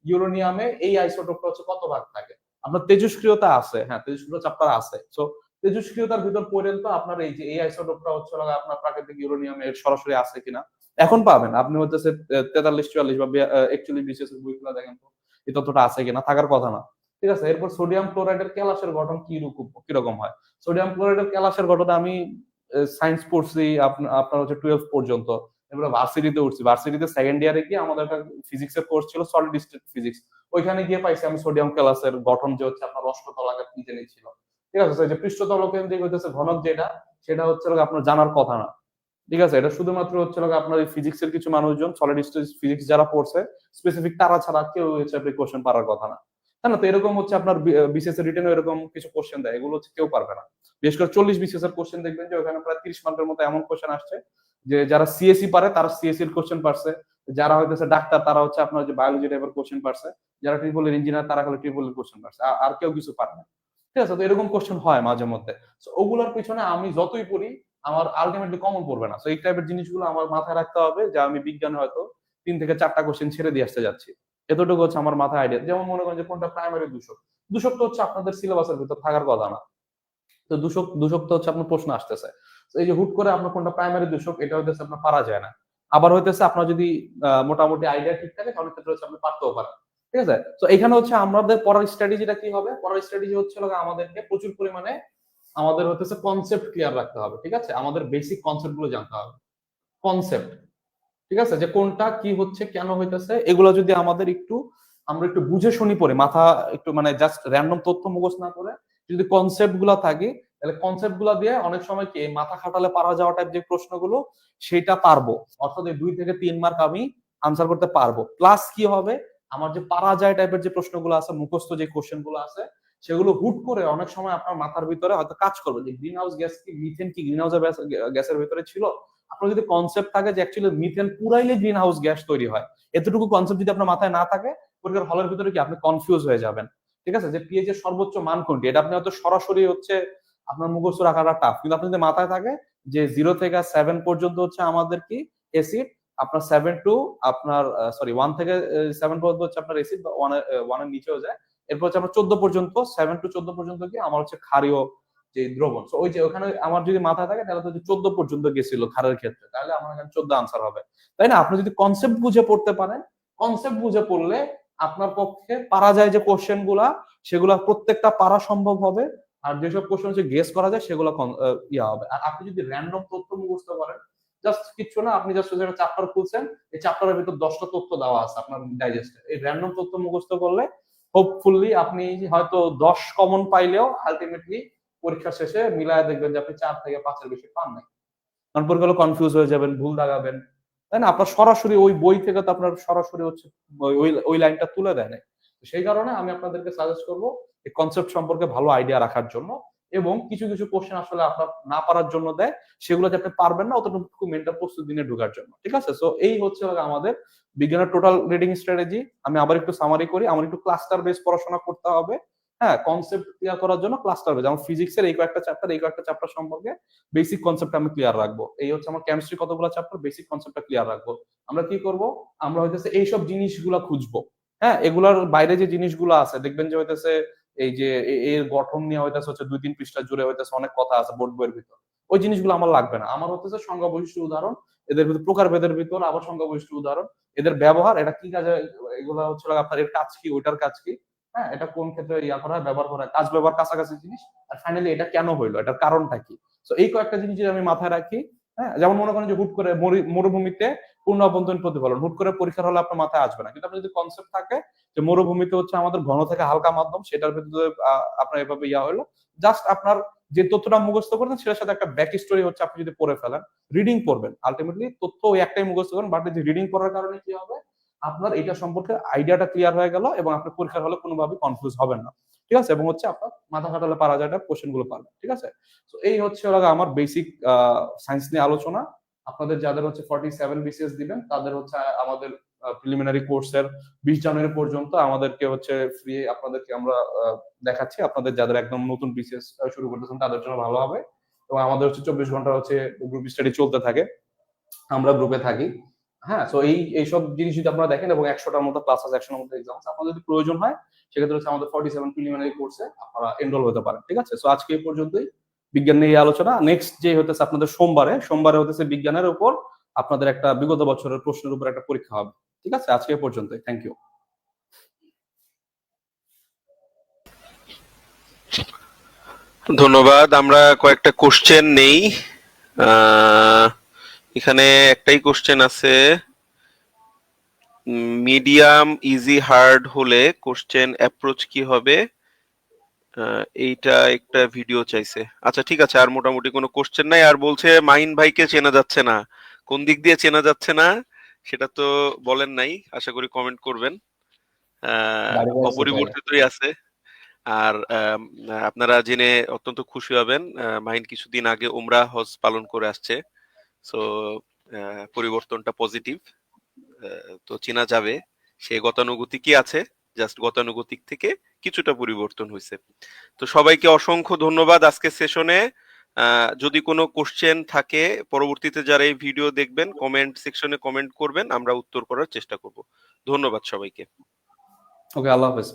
ইউরেনিয়ামে এই আইসোটোপটা হচ্ছে কত ভাগ থাকে, আপনার তেজস্ক্রিয়তা আছে, হ্যাঁ তেজস্ক্রিয় চ্যাপ্টার আছে, সো তেজস্ক্রিয়তার ভিতর পড়েন তো আপনার এই যে এই আইসোটোপটা হচ্ছে আপনার প্রাকৃতিক ইউরেনিয়ামে সরাসরি আছে কিনা এখন পাবেন, আপনি হচ্ছে 43-44 বা 41 বিসিএস এর বইগুলো দেখেন তো এই তথ্যটা আছে কিনা, থাকার কথা না, ঠিক আছে। এরপর সোডিয়াম ক্লোরাইডের কেলাসের গঠন কিরকম হয়, সোডিয়াম ক্লোরাইডের কেলাসের গঠন আমি সায়েন্স পড়ছি আপনার হচ্ছে 12 পর্যন্ত, এবার ভার্সিটিতে উঠছি, ভার্সিটিতে সেকেন্ড ইয়ারে গিয়ে আমাদের একটা ফিজিক্সের কোর্স ছিল সলিড স্টেট ফিজিক্স, ওইখানে গিয়ে পাইছি আমি সোডিয়াম ক্লাসের গঠন যে হচ্ছে আপনার অষ্টতলাকার কি জানি ছিল, ঠিক আছে। যে পৃষ্ঠতল কেন্দ্রিক হইতেছে ঘনক যেটা, সেটা হচ্ছে আপনার জানার কথা না, ঠিক আছে। এটা শুধুমাত্র হচ্ছে আপনার এই ফিজিক্সের কিছু মানুষজন সলিড স্টেট ফিজিক্স যারা পড়ছে স্পেসিফিক তারা ছাড়া কেউ হচ্ছে আপনি কোশ্চেন পারার কথা না, তাই না। তো এরকম হচ্ছে আপনার বিসিএস এর রিটেনে এরকম কিছু কোশ্চেন দেয়, এগুলো হচ্ছে কেউ পারবে না। বিশেষ করে 40 বিসিএস এর কোশ্চেন দেখবেন যে ওখানে প্রায় 30 মার্কের মতো এমন কোশ্চেন আসছে যে যারা সিএসসি পারে তারা সিএসসি এর কোশ্চেন পারছে, যারা হইতেছে ডাক্তার তারা হচ্ছে আপনার যে বায়োলজি টাইপের কোশ্চেন পারছে, যারা ট্রিপল এর ইঞ্জিনিয়ার তারা খালি ট্রিপল এর কোশ্চেন পারছে, আর কেউ কিছু পারে না, ঠিক আছে। তো এরকম কোশ্চেন হয় মাঝে মধ্যে, তো ওগুলোর পিছনে আমি যতই পড়ি আমার আলটিমেটলি কমন পড়বে না। তো এই টাইপের জিনিসগুলো আমার মাথায় রাখতে হবে যে আমি বিজ্ঞানে হয়তো 3 থেকে 4টা কোশ্চেন ছেড়ে দিয়ে আসতে যাচ্ছি, এতটুকু হচ্ছে আমার মাথায় আইডিয়া। যেমন মনে করেন যে কোনটা প্রাইমারি দূষক, দূষক তো হচ্ছে আপনাদের সিলেবাসের ভিতর থাকার কথা না, তো দূষক দূষক তো হচ্ছে আপনার প্রশ্ন আসতেছে, তো এই যে হুট করে আপনার কোনটা প্রাইমারি দূষক এটা হইতেছে আপনার পারা যায় না, আবার হইতেছে আপনার যদি মোটামুটি আইডিয়া ঠিক থাকে তাহলে ক্ষেত্রে হচ্ছে আপনি পারতেও পারেন, ঠিক আছে। তো এখানে হচ্ছে আমাদের পড়ার স্ট্র্যাটেজিটা কি হবে, পড়ার স্ট্র্যাটেজি হচ্ছে আমাদেরকে প্রচুর পরিমাণে আমাদের হচ্ছে কনসেপ্ট ক্লিয়ার রাখতে হবে, ঠিক আছে। আমাদের বেসিক কনসেপ্ট গুলো জানতে হবে, কনসেপ্ট, ঠিক আছে, যে কোনটা কি হচ্ছে কেন হইতেছে এগুলো যদি আমাদের একটু আমরা একটু বুঝে শুনি পড়ে, মাথা একটু মানে জাস্ট র্যান্ডম তথ্য মুখস্থ না করে যদি কনসেপ্ট গুলা থাকি, তাহলে কনসেপ্ট গুলা দিয়ে অনেক সময় কি মাথা খাটালে পারা যাওয়া টাইপ যে প্রশ্নগুলো সেটা পারবো, অর্থাৎ এই 2 থেকে 3 মার্ক আমি আনসার করতে পারবো। প্লাস কি হবে, আমার যে পারা যায় টাইপের যে প্রশ্নগুলো আছে, মুখস্থ যে কোশ্চেন গুলো আছে, সেগুলো হুট করে অনেক সময় আপনার মাথার ভিতরে হয়তো কাজ করবে যে গ্রিন হাউস গ্যাস কি, মিথেন কি গ্রিন হাউস গ্যাসের ভিতরে ছিল। আপনার যদি কনসেপ্ট থাকে যে অ্যাকচুয়ালি মিথেন পুরাইলে গ্রিন হাউস গ্যাস তৈরি হয়, এতটুকু কনসেপ্ট যদি আপনার মাথায় না থাকে, পরীক্ষার হলের ভিতরে কি আপনি কনফিউজ হয়ে যাবেন, ঠিক আছে, যে পিএইচ এর সর্বোচ্চ মান কোনটি, এটা আপনি হয়তো সরাসরি হচ্ছে আপনার মুখস্থ রাখাটা টাফ, কিন্তু আপনি যদি মাথায় থাকে যে 0 থেকে 7 পর্যন্ত হচ্ছে আমাদের কি অ্যাসিড, আপনার 7 টু আপনার সরি 1 থেকে 7 পর্যন্ত হচ্ছে আপনার অ্যাসিড, বা ওয়ানের নিচেও যায়। এরপর হচ্ছে আপনার 14 পর্যন্ত, 7 টু 14 পর্যন্ত কি আমার হচ্ছে ক্ষারীয় যে দ্রবণ। তো ওই যে ওখানে আমার যদি মাথায় থাকে তাহলে তো 14 পর্যন্ত গেছিল ক্ষারের ক্ষেত্রে, তাহলে আমার এখানে 14 আনসার হবে, তাই না? আপনি যদি কনসেপ্ট বুঝে পড়তে পারেন, কনসেপ্ট বুঝে পড়লে আপনার পক্ষে পারা যায় যে কোশ্চেন গুলা, সেগুলা প্রত্যেকটা পারা সম্ভব হবে। আর যেসব কোশ্চেন হচ্ছে গেস করা যায় সেগুলো ইয়া হবে। আর আপনি যদি র্যান্ডম তথ্য মুখস্থ করেন, জাস্ট কিচ্ছু না, আপনি জাস্ট একটা চ্যাপ্টার খুলছেন, এই চ্যাপ্টারের ভিতর 10টা তথ্য দেওয়া আছে আপনার ডাইজেস্টে, এই র্যান্ডম তথ্য মুখস্থ করলে হোপফুলি আপনি হয়তো 10 কমন পাইলেও আলটিমেটলি পরীক্ষা শেষে মিলায় দেখবেন যে আপনি 4 থেকে 5-এর বেশি পান নাই। তারপর গেলে কনফিউজ হয়ে যাবেন, ভুল দাগাবেন, তাই না? আপনার সরাসরি ওই বই থেকে তো আপনার সরাসরি হচ্ছে ওই লাইনটা তুলে দেয় না। সেই কারণে আমি আপনাদেরকে সাজেস্ট করব এই কনসেপ্ট সম্পর্কে ভালো আইডিয়া রাখার জন্য, এবং কিছু কিছু কোশ্চেন আসলে আপনার না পারার জন্য দেয়, সেগুলো যাতে পারবেন না অতটুকু মেন্টাল প্রস্তুতি নিয়ে ঢোকার জন্য, ঠিক আছে? সো এই হচ্ছে আমাদের বিজ্ঞানের টোটাল রিডিং স্ট্র্যাটেজি। আমি আবার একটু সামারি করি, আমার একটু ক্লাস্টার বেস পড়াশোনা করতে হবে। হ্যাঁ, কনসেপ্ট ক্লিয়ার করার জন্য ক্লাস্টার বেস, যেমন ফিজিক্সের এই কয়েকটা চ্যাপ্টার সম্পর্কে বেসিক কনসেপ্ট আমি ক্লিয়ার রাখবো। এই হচ্ছে আমার কেমিস্ট্রি কতগুলো চ্যাপ্টার, বেসিক কনসেপ্টটা ক্লিয়ার রাখবো। আমরা কি করব, আমরা হইতেছে এইসব জিনিসগুলা খুঁজবো। হ্যাঁ, এগুলার বাইরে যে জিনিসগুলো আছে দেখবেন যে হইতেছে এই যে এর গঠন নিয়ে হইতেছে হচ্ছে 2-3 পৃষ্ঠা জুড়ে হইতেছে অনেক কথা আছে বোর্ড বইয়ের ভিতর, ওই জিনিসগুলো আমার লাগবে না। আমার হচ্ছে সংজ্ঞা বৈশিষ্ট্য উদাহরণ, এদের ভিতর প্রকারভেদের ভিতর আবার সংজ্ঞা বৈশিষ্ট্য উদাহরণ, এদের ব্যবহার, এটা কি কাজে, এগুলো হচ্ছে আপনার এর কাজ কি, ওইটার কাজ কি, হ্যাঁ, এটা কোন ক্ষেত্রে ইয়া করা হয়, ব্যবহার করা হয়, কাজ ব্যবহার কাছাকাছি জিনিস, আর ফাইনালি এটা কেন হইলো, এটার কারণটা কি। তো এই কয়েকটা জিনিস যদি আমি মাথায় রাখি, হ্যাঁ, যেমন মনে করেন যে হুট করে মরুভূমিতে পূর্ণ অভ্যন্তরীণ প্রতিফলন হুট করে পরীক্ষার হলে আপনার মাথায় আসবে না, কিন্তু আপনার যদি কনসেপ্ট থাকে যে মরুভূমিতে হচ্ছে আমাদের ঘন থেকে হালকা মাধ্যম, সেটার ভিতরে আপনার এভাবে ইয়া হলো, জাস্ট আপনার যে তথ্যটা মুখস্থ করতেন সেটার সাথে একটা ব্যাক স্টোরি হচ্ছে আপনি যদি পড়ে ফেলেন, রিডিং পড়বেন, আলটিমেটলি তথ্য ওই একটাই মুখস্থ করেন, বাট যে রিডিং পড়ার কারণে কি হবে, আপনার এটা সম্পর্কে আইডিয়াটা ক্লিয়ার হয়ে গেল, এবং আপনি পরীক্ষার হলে কোনোভাবে কনফিউজ হবেন না, ঠিক আছে? এবং হচ্ছে আপনার মাথা খাটালে পারা যায় কোশ্চেন গুলো পারবেন, ঠিক আছে? তো এই হচ্ছে আমার বেসিক সায়েন্স নিয়ে আলোচনা। আপনাদের যাদের হচ্ছে 47 বিসিএস দিবেন তাদের হচ্ছে আমাদের প্রিলিমিনারি কোর্সের 20 জানুয়ারি পর্যন্ত আমাদেরকে হচ্ছে ফ্রি, আপনাদেরকে আমরা দেখাচ্ছি। আপনাদের যাদের একদম নতুন বিসিএস শুরু করতেছেন তাদের জন্য ভালো হবে। এবং আমাদের হচ্ছে 24 ঘন্টা হচ্ছে গ্রুপ স্টাডি চলতে থাকে, আমরা গ্রুপে থাকি। হ্যাঁ, তো এইসব জিনিস যদি আপনারা দেখেন, এবং 100টার মতো ক্লাস আছে, 100টার মতো এক্সাম আছে, আপনার যদি প্রয়োজন হয় সেক্ষেত্রে হচ্ছে আমাদের 47 প্রিলিমিনারি কোর্সে আপনারা এনরোল হতে পারেন, ঠিক আছে? সো আজকে এই পর্যন্তই বিজ্ঞান নিয়ে আলোচনা। নেক্সট যে হতেছে আপনাদের সোমবারে হতেছে বিজ্ঞানের উপর আপনাদের একটা বিগত বছরের প্রশ্নের উপর একটা পরীক্ষা হবে, ঠিক আছে? আজকে এই পর্যন্তই, থ্যাংক ইউ। ধন্যবাদ। আমরা কয়েকটা কোশ্চেন নেই। এখানে একটাই কোশ্চেন আছে, মিডিয়াম ইজি হার্ড হলে কোশ্চেন অ্যাপ্রোচ কি হবে, এইটা একটা ভিডিও চাইছে। আচ্ছা ঠিক আছে, আর মোটামুটি কোনো কোশ্চেন নাই। আর বলছে মাহিন ভাইকে চেনা যাচ্ছে না, কোন দিক দিয়ে চেনা যাচ্ছে না সেটা তো বলেন নাই, আশা করি কমেন্ট করবেন। অপরিবর্তিতই আছে। আর আপনারা জেনে অত্যন্ত খুশি হবেন, মাহিন কিছুদিন আগে উমরা হজ পালন করে আসছে। সো পরিবর্তনটা পজিটিভ, তো চেনা যাবে সে গতানুগতিকই আছে, জাস্ট গতানুগতিক থেকে কিছুটা পরিবর্তন হয়েছে। তো সবাইকে অসংখ্য ধন্যবাদ আজকের সেশনে। যদি কোনো কোশ্চেন থাকে পরবর্তীতে যারা এই ভিডিও দেখবেন কমেন্ট সেকশনে কমেন্ট করবেন, আমরা উত্তর করার চেষ্টা করব। ধন্যবাদ সবাইকে। ওকে, আল্লাহ হাফেজ।